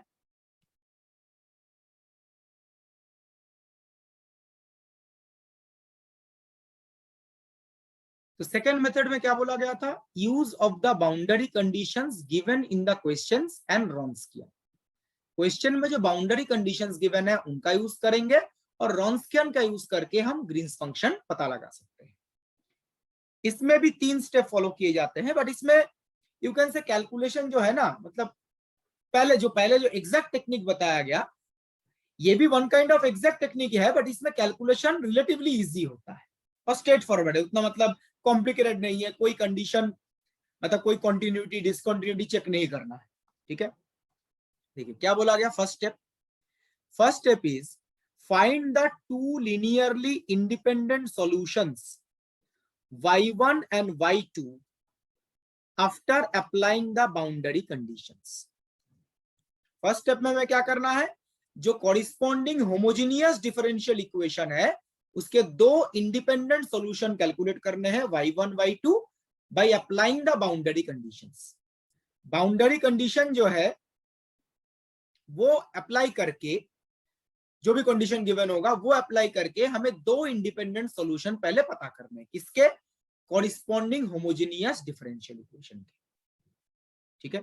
तो सेकेंड मेथड में क्या बोला गया था? Use of the boundary conditions given in the questions and Wronskian. Question में जो बाउंड्री कंडीशंस गिवन है उनका यूज करेंगे और रॉन्स्कियन का यूज करके हम ग्रीन्स फंक्शन पता लगा सकते हैं। इसमें भी 3 स्टेप फॉलो किए जाते हैं, बट इसमें यू कैन से कैलकुलेशन जो है ना, मतलब पहले जो एग्जैक्ट टेक्निक बताया गया, ये भी one kind of exact technique है, बट इसमें कैलकुलेशन रिलेटिवली इजी होता है और स्ट्रेट फॉरवर्ड है, उतना मतलब कॉम्प्लिकेटेड नहीं है। कोई कंडीशन मतलब कोई कंटिन्यूटी डिसकंटिन्यूटी चेक नहीं करना है। ठीक है, देखिए क्या बोला गया। First step is find the 2 linearly independent solutions y1 and y2 after applying the boundary conditions। First step में हमें क्या करना है, जो कॉरिस्पॉन्डिंग होमोजीनियस डिफरेंशियल इक्वेशन है उसके 2 इंडिपेंडेंट सॉल्यूशन कैलकुलेट करने हैं y1 y2 by applying the boundary conditions. Boundary condition जो है वो अप्लाई करके, जो भी कंडीशन गिवन होगा वो अप्लाई करके हमें 2 इंडिपेंडेंट सॉल्यूशन पहले पता करने हैं, किसके? कॉरिस्पॉन्डिंग होमोजीनियस डिफरेंशियल इक्वेशन के। ठीक है,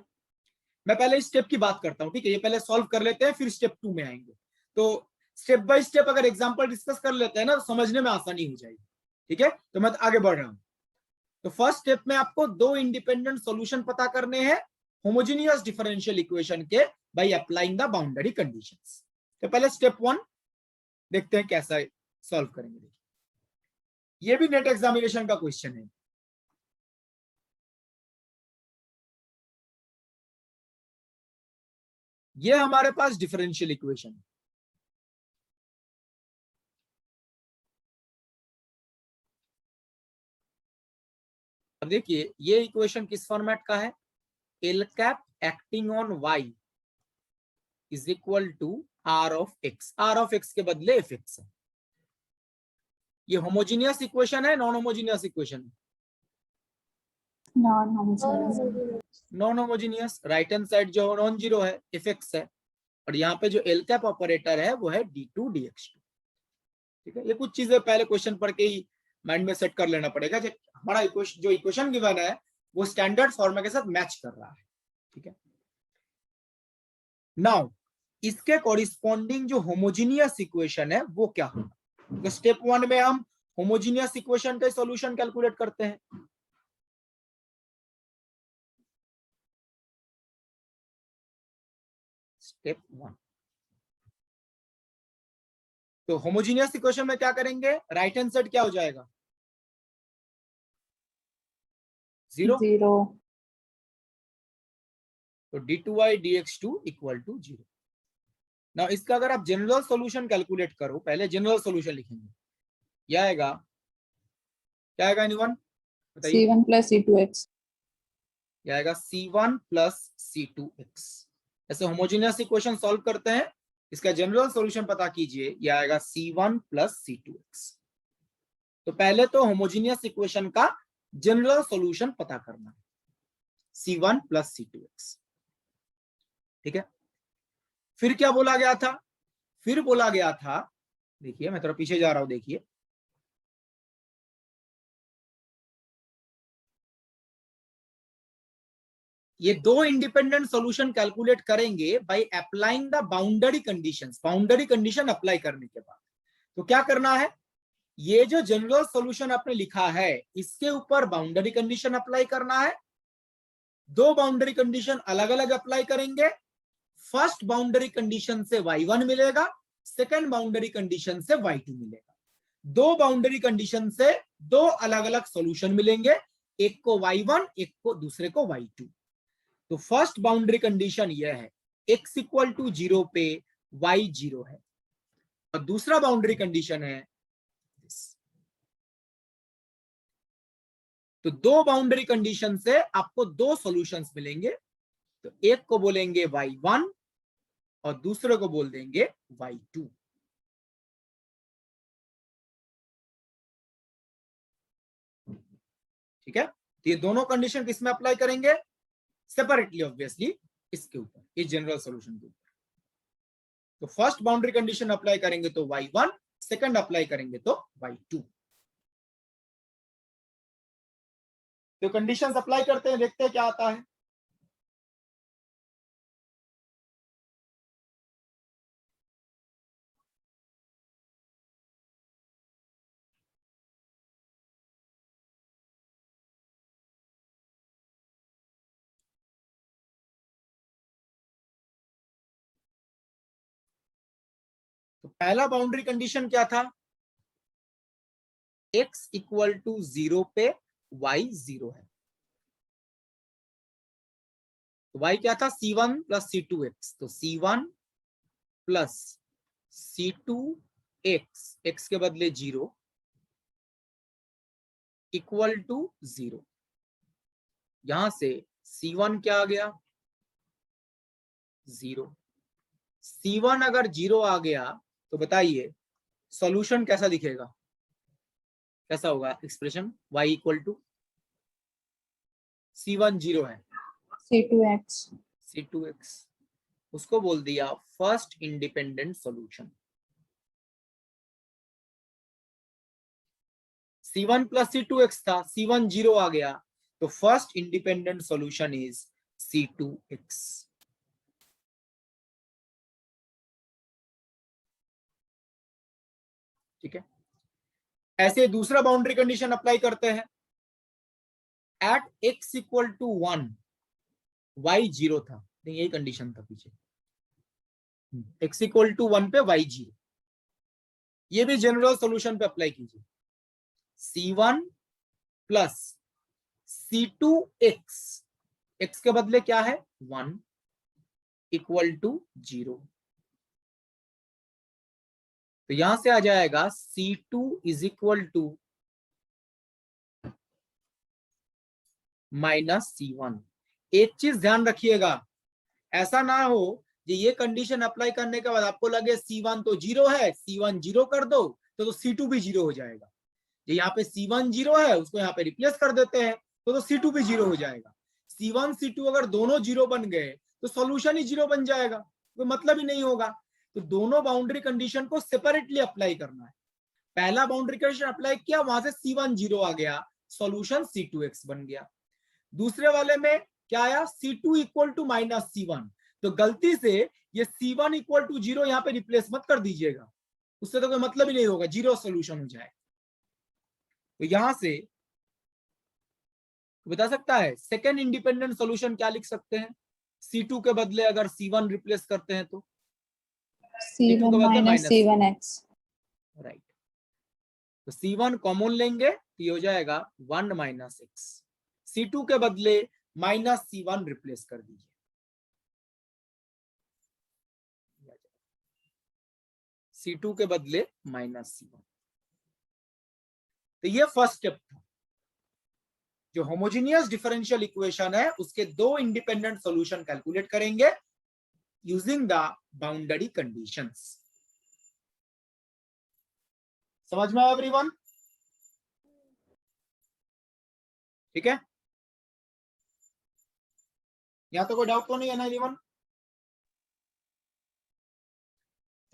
मैं पहले इस स्टेप की बात करता हूं। ठीक है, ये पहले सॉल्व कर लेते हैं, फिर स्टेप 2 में आएंगे। तो स्टेप बाय स्टेप अगर एग्जांपल डिस्कस कर लेते हैं ना तो समझने में आसानी हो जाएगी। ठीक है, तो मैं आगे बढ़ रहा हूं। तो फर्स्ट स्टेप में आपको 2 इंडिपेंडेंट सॉल्यूशन पता करने हैं होमोजेनियस डिफरेंशियल इक्वेशन के by applying the boundary conditions. तो पहले स्टेप 1 देखते हैं कैसा सॉल्व करेंगे। देखिए ये भी नेट एग्जामिनेशन का क्वेश्चन है। ये हमारे पास डिफरेंशियल इक्वेशन है। अब देखिए ये इक्वेशन किस फॉर्मेट का है? L cap acting on y is equal to r of x. R of x के बदले एफ एक्स है। ये होमोजीनियस इक्वेशन है, नॉन होमोजीनियस इक्वेशन है? Non homogeneous. Right hand side जो नॉन जीरो है, एफ एक्स है, और यहाँ पे जो एल कैप ऑपरेटर है वो है d2 dx2। ठीक है, ये कुछ चीजें पहले क्वेश्चन पढ़ के ही माइंड में सेट कर लेना पड़ेगा। हमारा जो इक्वेशन गिवन है वो स्टैंडर्ड फॉर्मेट के साथ मैच कर रहा है। ठीक है, नाउ इसके कॉरिस्पॉन्डिंग जो होमोजीनियस इक्वेशन है वो क्या होगा? तो स्टेप 1 में हम होमोजीनियस इक्वेशन का सॉल्यूशन कैलकुलेट करते हैं। स्टेप 1, तो होमोजीनियस इक्वेशन में क्या करेंगे? राइट हैंड साइड क्या हो जाएगा? 0। 0. तो d2y dx2 इक्वल टू 0। ना इसका अगर आप जनरल सॉल्यूशन कैलकुलेट करो, पहले जनरल सॉल्यूशन लिखेंगे, क्या आएगा? क्या आएगा एनीवन बताइए? C1 plus C2x. क्या आएगा? C1 plus C2x। ऐसे होमोजेनियस इक्वेशन सॉल्व करते हैं, इसका जनरल सॉल्यूशन पता कीजिए, यह आएगा C1 प्लस C2x। तो पहले तो होमोजेनियस इक्वेशन का जनरल सॉल्यूशन पता करना है, C1 प्लस C2x। ठीक है, फिर क्या बोला गया था? फिर बोला गया था, देखिए मैं थोड़ा पीछे जा रहा हूं, देखिए ये दो इंडिपेंडेंट सॉल्यूशन कैलकुलेट करेंगे by applying the boundary conditions. Boundary condition apply करने के बाद तो क्या करना है? ये जो जनरल सॉल्यूशन आपने लिखा है इसके ऊपर बाउंड्री कंडीशन अप्लाई करना है। दो बाउंड्री कंडीशन अलग अलग अप्लाई करेंगे। फर्स्ट बाउंड्री कंडीशन से y1 मिलेगा, सेकंड बाउंड्री कंडीशन से y2 मिलेगा। दो बाउंड्री कंडीशन से दो अलग अलग सॉल्यूशन मिलेंगे, एक को y1 एक को दूसरे को y2। तो फर्स्ट बाउंड्री कंडीशन यह है x इक्वल टू 0 पे y 0 है, और दूसरा बाउंड्री कंडीशन है this। तो दो बाउंड्री कंडीशन से आपको दो सॉल्यूशंस मिलेंगे, तो एक को बोलेंगे y1 और दूसरे को बोल देंगे y2। ठीक है, तो ये दोनों कंडीशन किसमें अप्लाई करेंगे? सेपरेटली ऑब्वियसली इसके ऊपर, इस जनरल सॉल्यूशन के ऊपर। तो फर्स्ट बाउंड्री कंडीशन अप्लाई करेंगे तो y1, सेकंड अप्लाई करेंगे तो y2। तो कंडीशंस अप्लाई करते हैं, देखते हैं क्या आता है। तो पहला बाउंड्री कंडीशन क्या था? x इक्वल टू 0 पे y 0 है। तो y क्या था? C1 plus C2x। तो C1 प्लस C2x, x के बदले 0 इक्वल टू 0। यहां से C1 क्या आ गया? 0। C1 अगर 0 आ गया तो बताइए सॉल्यूशन कैसा दिखेगा? कैसा होगा expression? y equal to C1 0 है, C2x. C2x, उसको बोल दिया first independent solution. C1 plus C2x था, C1 0 आ गया, तो first independent solution is C2x। ठीक है, ऐसे दूसरा बाउंड्री कंडीशन अप्लाई करते हैं। At x equal to 1 y 0 था, नहीं यही कंडीशन था पीछे, x इक्वल टू 1 पे y 0। ये भी जनरल सॉल्यूशन पे अप्लाई कीजिए। C1 प्लस C2x, x के बदले क्या है? 1 इक्वल टू 0। तो यहां से आ जाएगा C2 is equal to minus C1। एक चीज ध्यान रखिएगा, ऐसा ना हो कि ये कंडीशन अप्लाई करने के बाद आपको लगे C1 तो 0 है, C1 0 कर दो तो C2 भी 0 हो जाएगा। यहाँ पे C1 0 है, उसको यहाँ पे रिप्लेस कर देते हैं तो C2 भी 0 हो जाएगा। C1 C2 अगर दोनों 0 बन गए तो सॉल्यूशन ही 0 बन जाएगा, कोई मतलब ही नहीं होगा। तो दोनों बाउंड्री कंडीशन को सेपरेटली अप्लाई करना है। पहला बाउंड्री कंडीशन अप्लाई किया, वहां से C1 0 आ गया, सॉल्यूशन C2x बन गया। दूसरे वाले में क्या आया? C2 equal to minus C1, तो तो गलती से ये C1 इक्वल टू 0 यहाँ पे रिप्लेस मत कर दीजिएगा, उससे तो कोई मतलब ही नहीं होगा, 0 सोल्यूशन हो जाए। तो यहां से बता सकता है सेकेंड इंडिपेंडेंट सोल्यूशन क्या लिख सकते हैं? C2 के बदले अगर C1 रिप्लेस करते हैं तो C1 के बदले minus C1x. राइट। तो C1 कॉमन लेंगे तो ये हो जाएगा 1 माइनस एक्स। C2 के बदले माइनस C1 रिप्लेस कर दीजिए, C2 के बदले माइनस C1। तो ये फर्स्ट स्टेप था। जो होमोजेनियस डिफरेंशियल इक्वेशन है उसके दो इंडिपेंडेंट सॉल्यूशन कैलकुलेट करेंगे यूजिंग द बाउंड्री कंडीशंस। समझ में आया एवरीवन? ठीक है, यहां तो कोई डाउट तो नहीं है ना एवरीवन?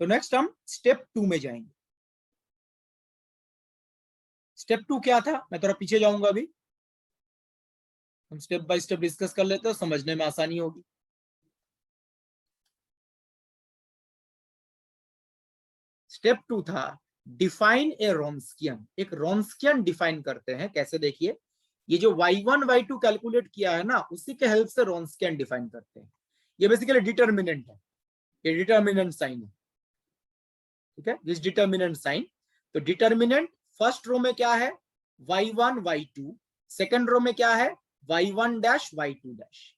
तो नेक्स्ट हम स्टेप 2 में जाएंगे। स्टेप 2 क्या था, मैं थोड़ा पीछे जाऊंगा अभी, हम स्टेप बाय स्टेप डिस्कस कर लेते हैं, समझने में आसानी होगी। स्टेप 2 था डिफाइन ए रॉन्स्कियन। एक रॉन्स्कियन डिफाइन करते हैं, कैसे देखिए, ये जो y1 y2 कैलकुलेट किया है ना, उसी के हेल्प से रॉन्स्कियन डिफाइन करते हैं। ये बेसिकली डिटर्मिनेंट है, ये डिटर्मिनेंट साइन है, ठीक है, दिस डिटर्मिनेंट साइन। तो डिटर्मिनेंट फर्स्ट रो में क्या है, y1 y2, सेकंड रो में क्या है, y1 डैश y2 डैश।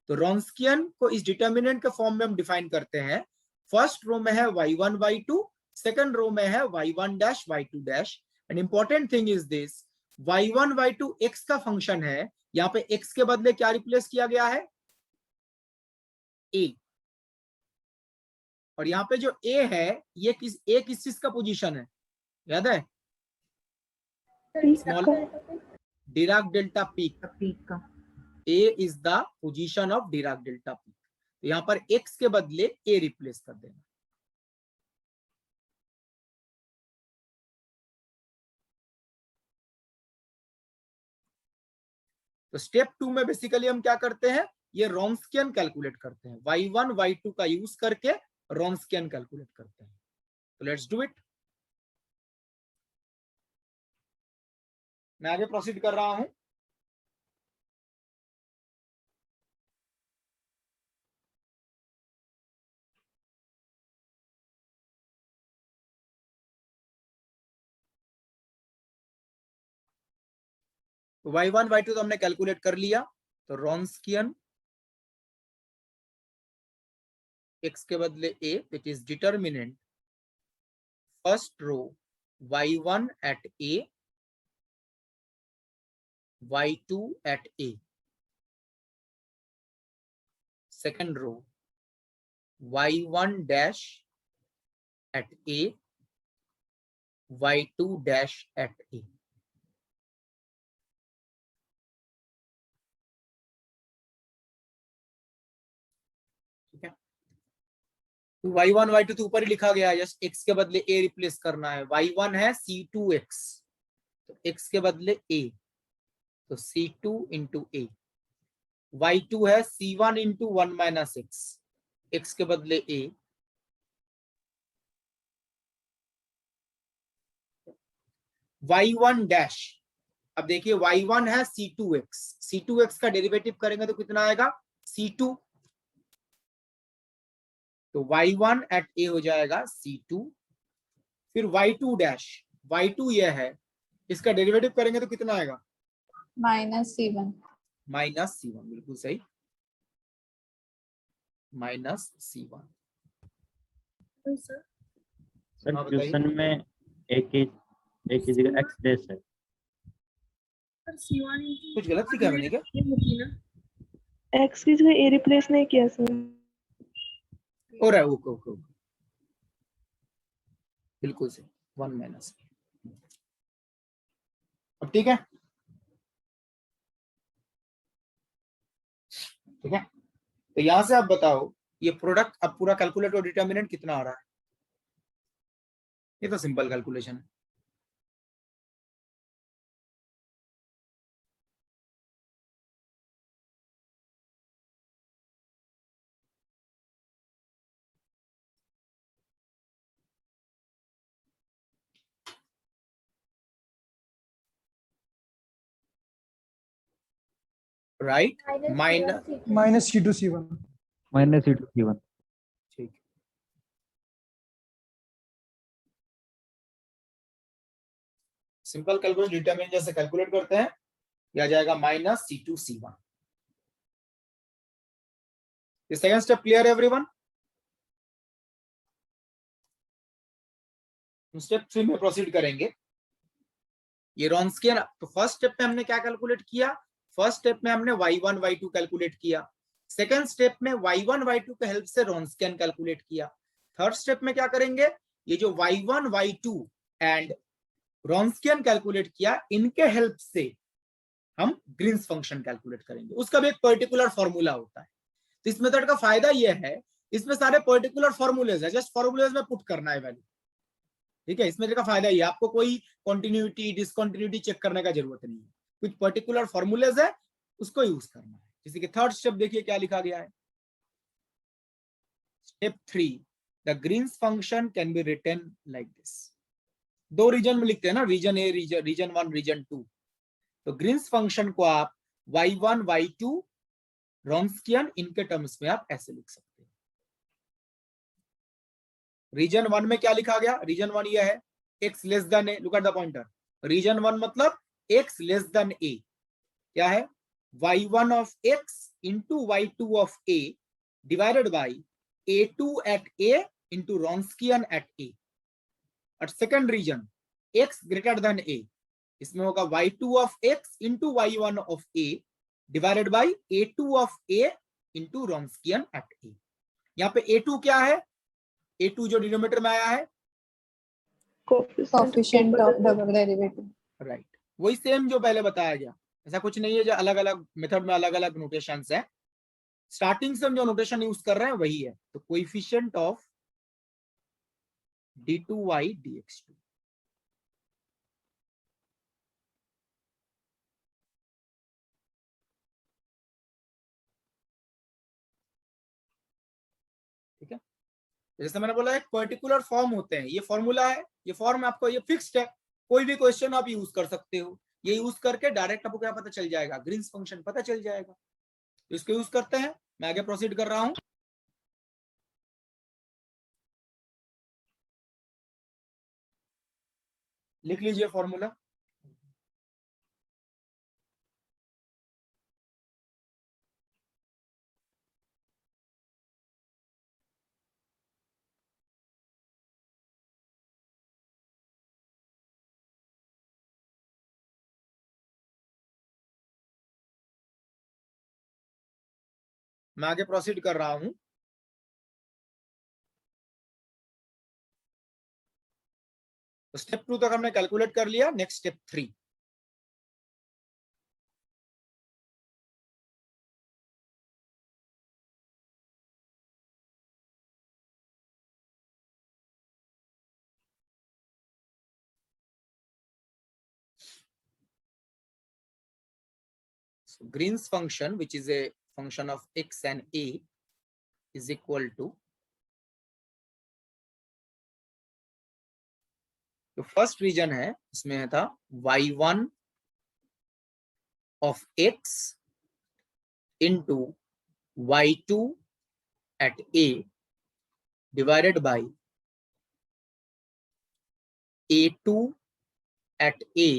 तो रॉन्स्कियन को इस डिटर्मिनेंट के फॉर्म में हम डिफाइन करते हैं। फर्स्ट रो में है y1 y2, सेकंड रो में है y1 dash y2 dash. And important thing is this, y1 y2 x का फंक्शन है, यहाँ पे x के बदले क्या रिप्लेस किया गया है, a। और यहाँ पे जो a है ये किस चीज का पोजीशन है, याद है? स्मॉल डिराक डेल्टा पीक का a is the position of Dirac delta peak. तो यहाँ पर x के बदले a रिप्लेस कर देना। तो स्टेप 2 में बेसिकली हम क्या करते हैं, ये रॉन्स्कियन कैलकुलेट करते हैं, y1 y2 का यूज करके रॉन्स्कियन कैलकुलेट करते हैं। तो लेट्स डू इट। मैं आगे प्रोसीड कर रहा हूं। तो y1 y2 तो हमने कैलकुलेट कर लिया। तो रॉन्स्कियन x के बदले a, it is determinant first row y1 at a, y2 at a, second row y1 dash at a, y2 dash at a। ठीक है, तो y1 y2 तो ऊपर ही लिखा गया है, जस्ट x के बदले a रिप्लेस करना है। y1 है c2x, तो x के बदले a, तो c2 इंटू a। y2 है c1 इंटू 1 माइनस x के बदले a। y1 डैश, अब देखिए y1 है c2x, c2x का डेरिवेटिव करेंगे तो कितना आएगा, c2। तो y1 एट a हो जाएगा c2। फिर y2 डैश, y2 ये है, इसका डेरिवेटिव करेंगे तो कितना आएगा, Minus C1. माइनस c1, बिल्कुल सही, माइनस c1। सर हाँ, बताइए। क्वेश्चन में एक की जगह x डैश है। कुछ गलत लिखा मैंने क्या? एक्स की जगह ए रिप्लेस नहीं किया सर। हो रहा है, ओके ओके ओके, बिल्कुल सही, 1 माइनस। अब ठीक है, ठीक है। तो यहां से आप बताओ ये प्रोडक्ट अब पूरा कैलकुलेट और डिटर्मिनेंट कितना आ रहा है? ये तो सिंपल कैलकुलेशन है। Right, minus, minus C2 C1। Minus C2 C1। ठीक, सिंपल कैलकुलेट डिटरमिनेंट जैसे कैलकुलेट करते हैं, यह आ जाएगा minus C2 C1। Second step clear है एवरीवन? स्टेप 3 में प्रोसीड करेंगे। ये रॉन्स्कियन, तो फर्स्ट स्टेप में हमने क्या कैलकुलेट किया? फर्स्ट स्टेप में हमने y1 y2 कैलकुलेट किया। सेकंड स्टेप में y1 y2 के हेल्प से रॉन्स्कियन कैलकुलेट किया। थर्ड स्टेप में क्या करेंगे? ये जो y1 y2 एंड रॉन्स्कियन कैलकुलेट किया, इनके हेल्प से हम ग्रीन्स फंक्शन कैलकुलेट करेंगे। उसका भी एक पर्टिकुलर फॉर्मूला होता है। तो इस मेथड का फायदा यह है, इसमें सारे पर्टिकुलर फॉर्मूलेज है, जस्ट फॉर्मूलेज में पुट करना है वैल्यू। ठीक है, इसमें का फायदा ये, आपको कोई कंटिन्यूटी डिसकंटिन्यूटी चेक करने का जरूरत नहीं है। कुछ पर्टिकुलर फॉर्मूलेज है, उसको यूज करना है। जैसे कि थर्ड स्टेप देखिए क्या लिखा गया है। Step 3, the Green's function can be written like this. दो रीजन में लिखते हैं ना, रीजन ए, रीजन 1, रीजन 2। तो ग्रीन्स फंक्शन को आप y1 y2 रॉन्स्कियन इनके टर्म्स में आप ऐसे लिख सकते हैं। रीजन 1 में क्या लिखा गया? रीजन 1 ये है, x less than a। Look at the pointer. Region 1 मतलब x लेस देन a। क्या है? y1 of x into y2 of a divided by a2 at a into Wronskian at a। और second region x greater than a, इसमें होगा y2 of x into y1 of a divided by a2 of a into Wronskian at a। यहाँ पे a2 क्या है? a2 जो denominator में आया है, coefficient of double derivative. Right, वही सेम जो पहले बताया गया। ऐसा कुछ नहीं है, जो अलग अलग मेथड में अलग अलग नोटेशंस है। स्टार्टिंग से हम जो नोटेशन यूज कर रहे हैं वही है। तो कोएफिशिएंट ऑफ d2y dx2। ठीक है, जैसे मैंने बोला एक पर्टिकुलर फॉर्म होते हैं, ये फॉर्मूला है, ये फॉर्म आपको ये फिक्स्ड है। कोई भी क्वेश्चन आप यूज कर सकते हो, ये यूज करके डायरेक्ट आपको क्या पता चल जाएगा? ग्रीन्स फंक्शन पता चल जाएगा। तो इसको यूज करते हैं। मैं आगे प्रोसीड कर रहा हूं। लिख लीजिए फॉर्मूला। मैं आगे प्रोसीड कर रहा हूं। तो स्टेप 2 तक हमने कैलकुलेट कर लिया। Next step 3। So Green's function, which is a function of x and a, is equal to, तो फर्स्ट रीजन है, इसमें था y1 of x into y2 at a divided by a2 at a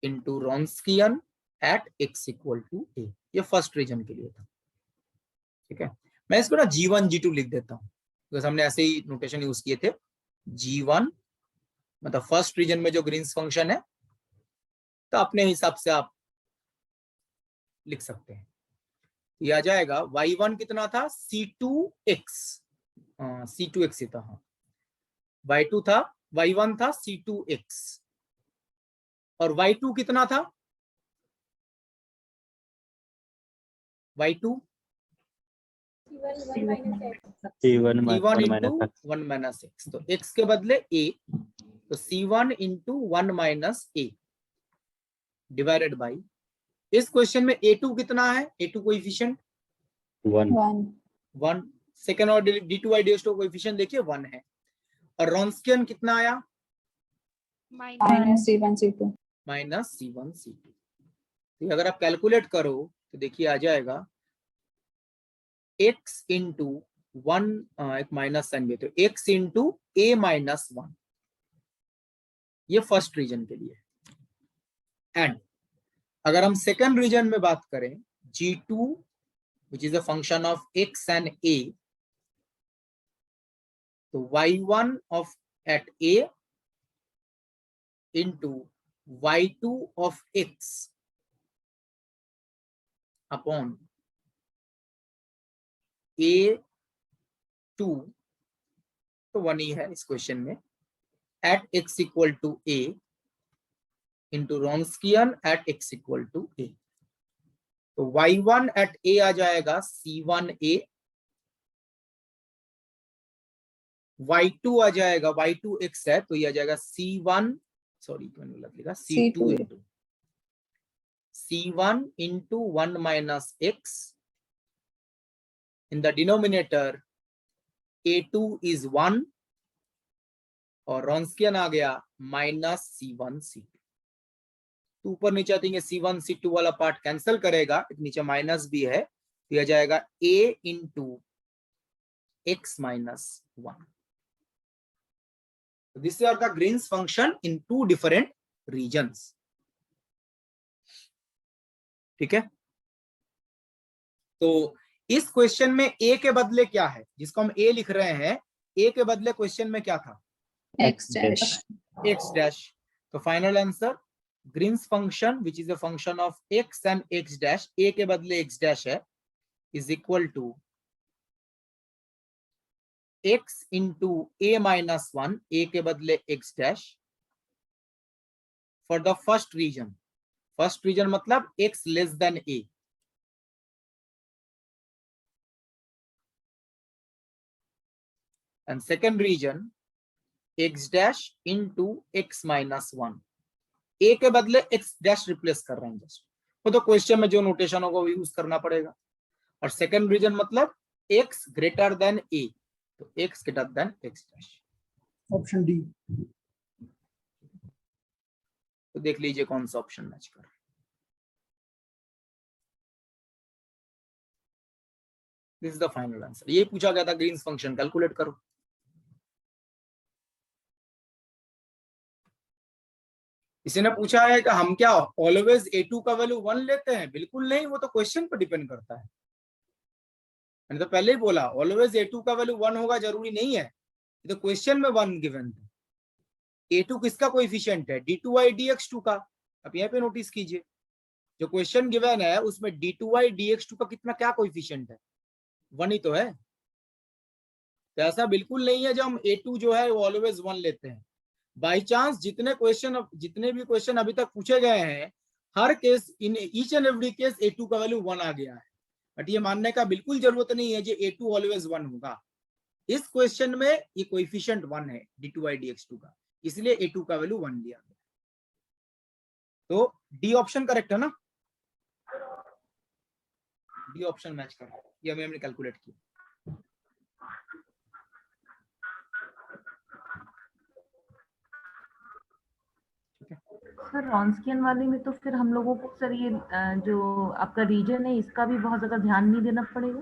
into Wronskian at x equal to a। ये first reason के लिए था। ठीक है, मैं इसको ना g1 g2 लिख देता हूँ, बिकॉज हमने ऐसे ही नोटेशन यूज किए थे। g1 मतलब फर्स्ट रीजन में जो ग्रीन्स फंक्शन है, तो अपने हिसाब से आप लिख सकते हैं। ये आ जाएगा y1 कितना था? c2x, c2x ही था। हाँ, y2 था, y1 था c2x, और y2 कितना था? y2 C1 c1 minus into x। 1 minus x, तो x के बदले a, तो c1 into 1 minus a divided by, इस क्वेश्चन में a2 कितना है? a2 coefficient 1। सेकंड और d2y ds2 कोएफिशिएंट देखिए 1 है। और रॉन्स्कियन कितना आया? Minus C1 C2। Minus c1 c2। तो अगर आप कैलकुलेट करो तो देखिए आ जाएगा x इंटू 1, एक माइनस साइन भी, तो x इंटू a माइनस 1, ये फर्स्ट रीजन के लिए। एंड अगर हम सेकंड रीजन में बात करें, G2 which is a function of x and a, तो y1 of at a into y2 of x upon a2, तो 1 ही है इस क्वेश्चन में, at x equal to a into Wronskian at x equal to a। तो y1 at a आ जाएगा c1a, y2 आ जाएगा, y2 x है तो ये आ जाएगा c1, सॉरी मैंने गलत लिखा, c2 into c1 into 1 minus x, in the denominator a2 is 1 और रॉन्स्कियन आ गया माइनस c1 c2। तो ऊपर नीचे आते हैं, c1 c2 वाला पार्ट कैंसिल करेगा, नीचे माइनस भी है, तो यह जाएगा a into x minus 1। This are the Green's function in 2 different regions. ठीक है, तो इस क्वेश्चन में a के बदले क्या है, जिसको हम a लिख रहे हैं, a के बदले क्वेश्चन में क्या था, x dash. x dash. तो final answer Green's function which is a function of x and x dash, a के बदले x डैश है, is equal to x into a minus 1, a के बदले x dash, for the first region. First region मतलब x less than a, and second region x dash into x minus 1, a के बदले x dash replace कर रहे हैं just, वो तो क्वेश्चन में जो नोटेशन होगा वो यूज करना पड़ेगा। और सेकंड रीजन मतलब x ग्रेटर देन a, तो x greater then x dash, option D. तो देख लीजिए कौन सा ऑप्शन मैच कर रहा है। This is the final answer. ये पूछा गया था ग्रीन्स फंक्शन कैलकुलेट करो। किसी ने पूछा है कि हम क्या ऑलवेज a2 का वैल्यू 1 लेते हैं, बिल्कुल नहीं, वो तो क्वेश्चन पर डिपेंड करता है। मैंने तो पहले ही बोला ऑलवेज a2 का वैल्यू 1 होगा जरूरी नहीं है, ये तो क्वेश्चन में 1 गिवन था। a2 किसका कोएफिशिएंट है, d2y dx2 का। अब यहाँ पे नोटिस कीजिए, जो क्वेश्चन गिवन है उसमें d2y dx2 का कितना क्या कोएफिशिएंट है, 1 ही तो है। तो ऐसा बिल्कुल नहीं है जो हम a2 जो है वो ऑलवेज 1 लेते हैं। बाई चांस जितने भी क्वेश्चन अभी तक पूछे गए हैं, हर case in each and every case a2 का वैल्यू 1 आ गया है, बट ये मानने का बिल्कुल जरूरत नहीं है जो a2 ऑलवेज 1 होगा। इस क्वेश्चन में ये कोएफिशिएंट 1 है d2y dx2 का, इसलिए a2 का वैल्यू 1 लिया गया। तो डी ऑप्शन करेक्ट है ना, डी ऑप्शन मैच कर रहा है, ये हमने कैलकुलेट किया। सर रॉन्स्कियन वाले में तो फिर हम लोगों को सर ये जो आपका रीजन है इसका भी बहुत ज्यादा ध्यान नहीं देना पड़ेगा।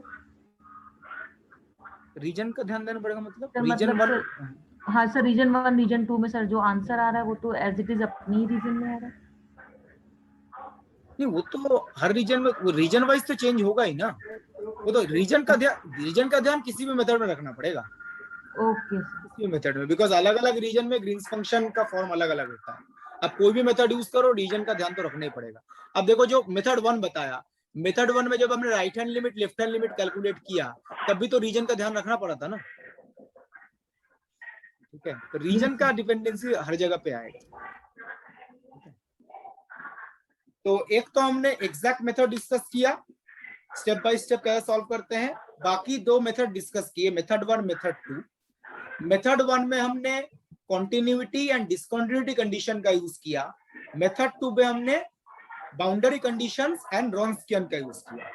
रीजन का ध्यान देना पड़ेगा मतलब सर रीजन मतलब 1, सर, हाँ सर रीजन 1 रीजन 2 में सर जो आंसर आ रहा है वो तो एज इट इज अपनी ही रीजन में आ रहा है। नहीं वो तो हर रीजन में, वो रीजन वाइज तो चेंज होगा ही ना, वो तो रीजन का ध्यान किसी भी मेथड में रखना पड़ेगा। ओके सर, किसी भी मेथड में, बिकॉज अलग अलग रीजन में ग्रीन्स फंक्शन का फॉर्म अलग अलग होता है। अब कोई भी मेथड यूज करो, रीजन का ध्यान तो रखना ही पड़ेगा। अब देखो जो मेथड 1 बताया, मेथड 1 में जब हमने right hand limit left hand limit calculate किया तब भी तो रीजन का ध्यान रखना पड़ा था ना। ठीक है, तो रीजन का डिपेंडेंसी हर जगह पे आएगा। तो एक तो हमने एग्जैक्ट मेथड डिस्कस किया, स्टेप बाय स्टेप कैसे सॉल्व करते हैं। बाकी 2 मेथड डिस्कस किए, मेथड 1 मेथड 2। मेथड 1 में हमने कॉन्टिन्यूटी एंड डिसकंटिन्यूटी कंडीशन का यूज किया, मेथड 2 में हमने बाउंड्री कंडीशंस एंड रॉन्स्कियन का यूज किया।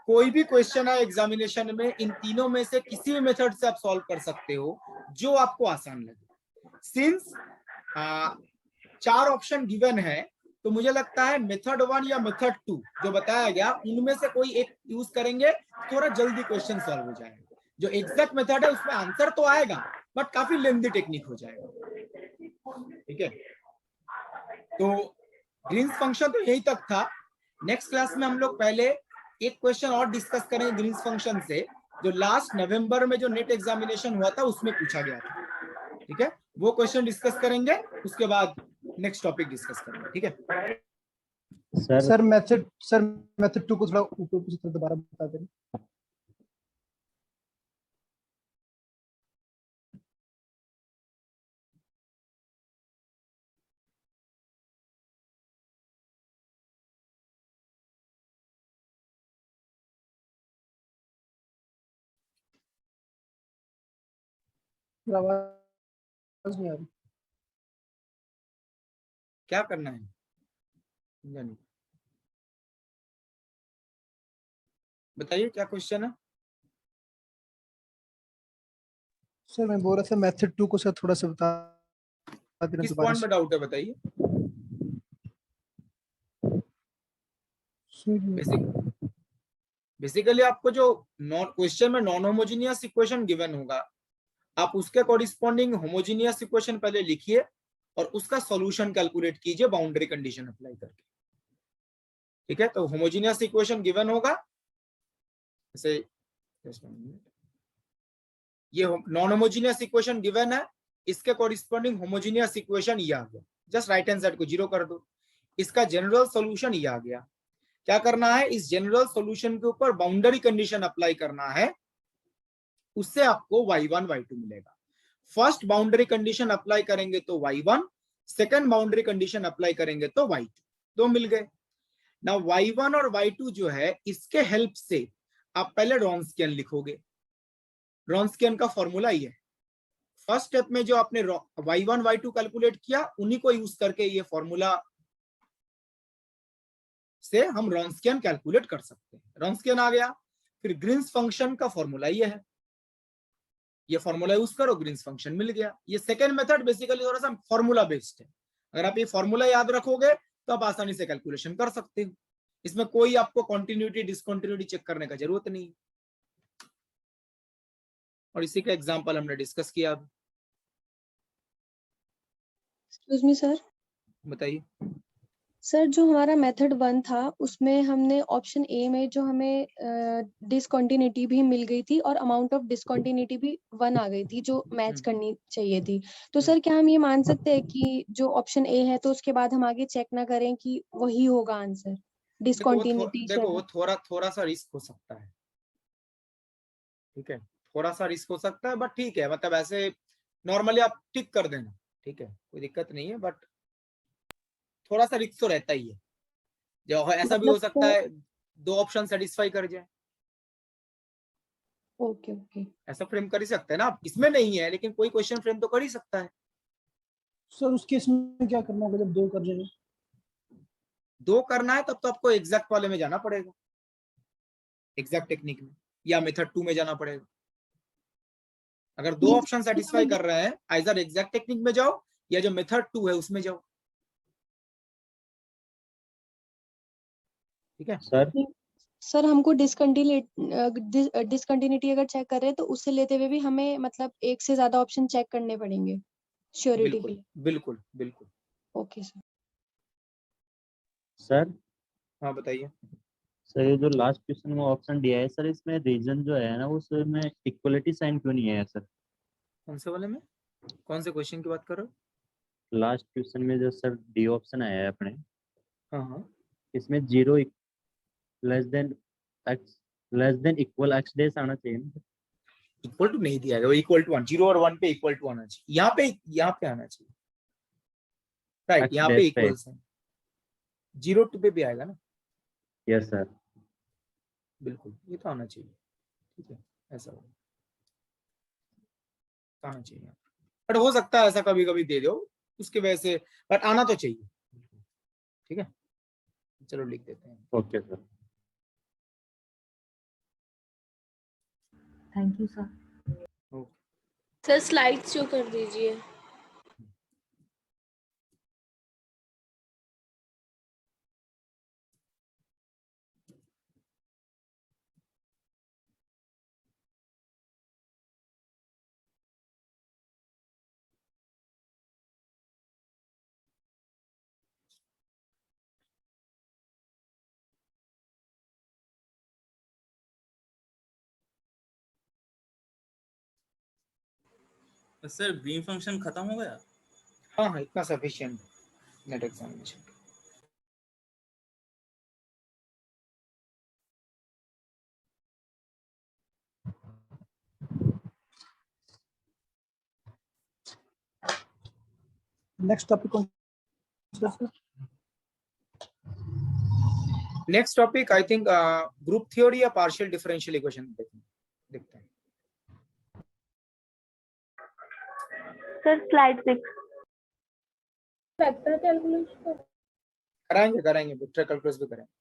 कोई भी क्वेश्चन है एग्जामिनेशन में, इन तीनों में से किसी भी मेथड से आप सॉल्व कर सकते हो जो आपको आसान लगे। सिंस 4 ऑप्शन गिवन है, तो मुझे लगता है मेथड 1 या मेथड 2 जो बताया गया उनमें से कोई एक यूज करेंगे, थोड़ा जल्दी क्वेश्चन सॉल्व हो जाएगा। जो एग्जैक्ट मेथड है उसमें आंसर तो आएगा बट काफी लेंथी टेक्निक हो जाएगा। ठीक है, तो ग्रीन्स फंक्शन तो यही तक था। नेक्स्ट क्लास में हम लोग पहले एक क्वेश्चन और डिस्कस करेंगे ग्रीन्स फंक्शन से, जो लास्ट नवंबर में जो नेट एग्जामिनेशन हुआ था उसमें पूछा गया था। ठीक है, वो क्वेश्चन डिस्कस करेंगे, उसके बाद नेक्स्ट टॉपिक डिस्कस करेंगे। ठीक है सर मेथड 2 को थोड़ा ऊपर से दोबारा बता दें। आवाज नहीं आ रही। क्या करना है नहीं बताइए, क्या क्वेश्चन है? सर मैं बोल रहा था मेथड 2 को सर थोड़ा सा बता देना किस दोबारा पॉइंट में डाउट है बताइए। से। बेसिकली आपको जो नॉन क्वेश्चन में नॉन होमोजीनियस इक्वेशन गिवन होगा, आप उसके कॉरिस्पॉन्डिंग होमोजीनियस इक्वेशन पहले लिखिए और उसका सॉल्यूशन कैलकुलेट कीजिए बाउंड्री कंडीशन अप्लाई करके। ठीक है, तो होमोजीनियस इक्वेशन गिवन होगा, जैसे ये नॉन होमोजीनियस इक्वेशन गिवन है, इसके कॉरिस्पॉन्डिंग होमोजीनियस इक्वेशन ये आ गया, जस्ट राइट हैंड साइड को 0 कर दो। इसका जनरल सॉल्यूशन ये आ गया। क्या करना है, इस जनरल सॉल्यूशन के ऊपर बाउंड्री कंडीशन अप्लाई करना है, उससे आपको y1 y2 मिलेगा। फर्स्ट बाउंड्री कंडीशन अप्लाई करेंगे तो y1, second boundary condition apply करेंगे तो y2, दो मिल गए ना। y1 और y2 जो है, इसके हेल्प से आप पहले रॉन्स्कियन लिखोगे। रॉन्स्कियन का फॉर्मूला ये है, फर्स्ट स्टेप में जो आपने y1 y2 कैलकुलेट किया उन्हीं को यूज करके ये फॉर्मूला से हम रॉन्स्कियन कैलकुलेट कर सकते हैं। रॉन्स्कियन आ गया, फिर ग्रीन्स फंक्शन का फॉर्मूला ये है, ये फॉर्मूला यूज करो, ग्रीन्स फंक्शन मिल गया। ये सेकंड मेथड बेसिकली थोड़ा सा फॉर्मूला बेस्ड है। अगर आप ये फॉर्मूला याद रखोगे तो आप आसानी से कैलकुलेशन कर सकते हो। इसमें कोई आपको कॉन्टिन्यूटी डिसकॉन्टिन्यूटी चेक करने का जरूरत नहीं। और इसी का एग्जांपल हमने डिस्कस किया। अब एक्सक्यूज मी सर। बताइए। सर जो हमारा मेथड 1 था उसमें हमने ऑप्शन ए में जो हमें डिसकंटिन्यूटी भी मिल गई थी और अमाउंट ऑफ डिसकंटिन्यूटी भी 1 आ गई थी जो मैच करनी चाहिए थी। तो सर क्या हम ये मान सकते हैं कि जो ऑप्शन ए है तो उसके बाद हम आगे चेक ना करें कि वही होगा आंसर डिसकंटिन्यूटी? देखो वो थोड़ा सा रिस्क हो सकता है। ठीक है, थोड़ा सा रिस्क हो सकता है, बट ठीक है, मतलब ऐसे नॉर्मली आप टिक कर देना। ठीक है, कोई दिक्कत नहीं है, बट थोड़ा सा रिस्क तो रहता ही है। जो ऐसा भी हो सकता है दो ऑप्शन सेटिस्फाई कर जाए। ओके ओके, ऐसा फ्रेम कर ही सकते हैं ना आप। इसमें नहीं है लेकिन कोई क्वेश्चन फ्रेम तो कर ही सकता है। सर उस केस में क्या करना होगा जब 2 कर जाए? 2 करना है तब तो आपको एग्जैक्ट वाले में जाना पड़ेगा, एग्जैक्ट टेक्निक में, या मेथड 2 में जाना पड़ेगा। अगर 2 ऑप्शन सेटिस्फाई कर रहे हैं, आइदर एग्जैक्ट टेक्निक में जाओ या जो मेथड 2 है उसमें जाओ। ठीक है सर हमको डिसकंटिन्यूटी अगर चेक कर रहे हैं तो उससे लेते हुए भी हमें मतलब एक से ज्यादा ऑप्शन चेक करने पड़ेंगे श्योरिटी के लिए? बिल्कुल बिल्कुल। Okay sir. सर हाँ बताइए। सर ये जो लास्ट क्वेश्चन में ऑप्शन दिया है सर, इसमें रीजन जो है ना वो सर में इक्वलिटी साइन क्यों नहीं है सर? कौन से वाले में, कौन से क्वेश्चन की बात कर रहे हो? लास्ट क्वेश्चन में जो सर डी ऑप्शन आया है अपने, हाँ, इसमें 0 less than equal x days आना चाहिए ना? इक्वल टू नहीं दिया गया, वो इक्वल टू 1, 0 और 1 पे इक्वल टू आना चाहिए। यहाँ पे आना चाहिए, राइट, यहाँ पे इक्वल है। 0 टू पे भी आएगा ना? Yes sir. बिल्कुल, ये तो आना चाहिए। ठीक है, ऐसा आना चाहिए, बट हो सकता है ऐसा कभी कभी दे दो उसकी वजह से, बट आना तो चाहिए। ठीक है, चलो लिख देते हैं। Okay sir. Thank you sir. Sir slides show कर दीजिए। सर ग्रीन फंक्शन खत्म हो गया? हाँ हाँ, इतना sufficient net examination. Next topic कौन सा sir? Next topic I think group theory या पार्शियल डिफरेंशियल इक्वेशन देखते हैं। Sir slide 6। वेक्टर कैलकुलस कराएंगे वेक्टर कैलकुलस भी करेंगे।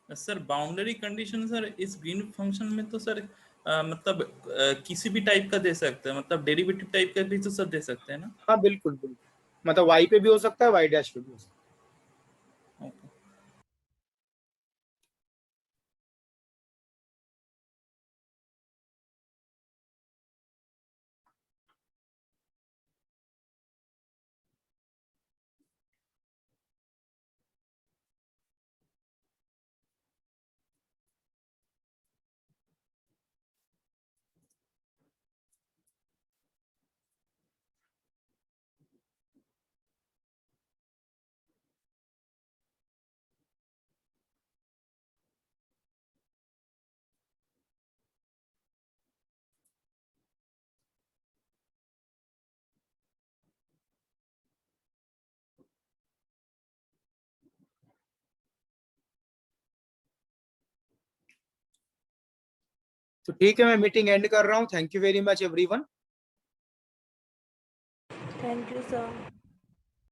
सर बाउंड्री कंडीशन सर इस ग्रीन फंक्शन में तो सर मतलब किसी भी टाइप का दे सकते हैं, मतलब डेरिवेटिव टाइप का भी तो सर दे सकते हैं ना? हाँ बिल्कुल बिल्कुल, मतलब y पे भी हो सकता है, y डैश पे भी हो सकता है। ओके। तो ठीक है, मैं मीटिंग एंड कर रहा हूँ। Thank you very much everyone. Thank you sir.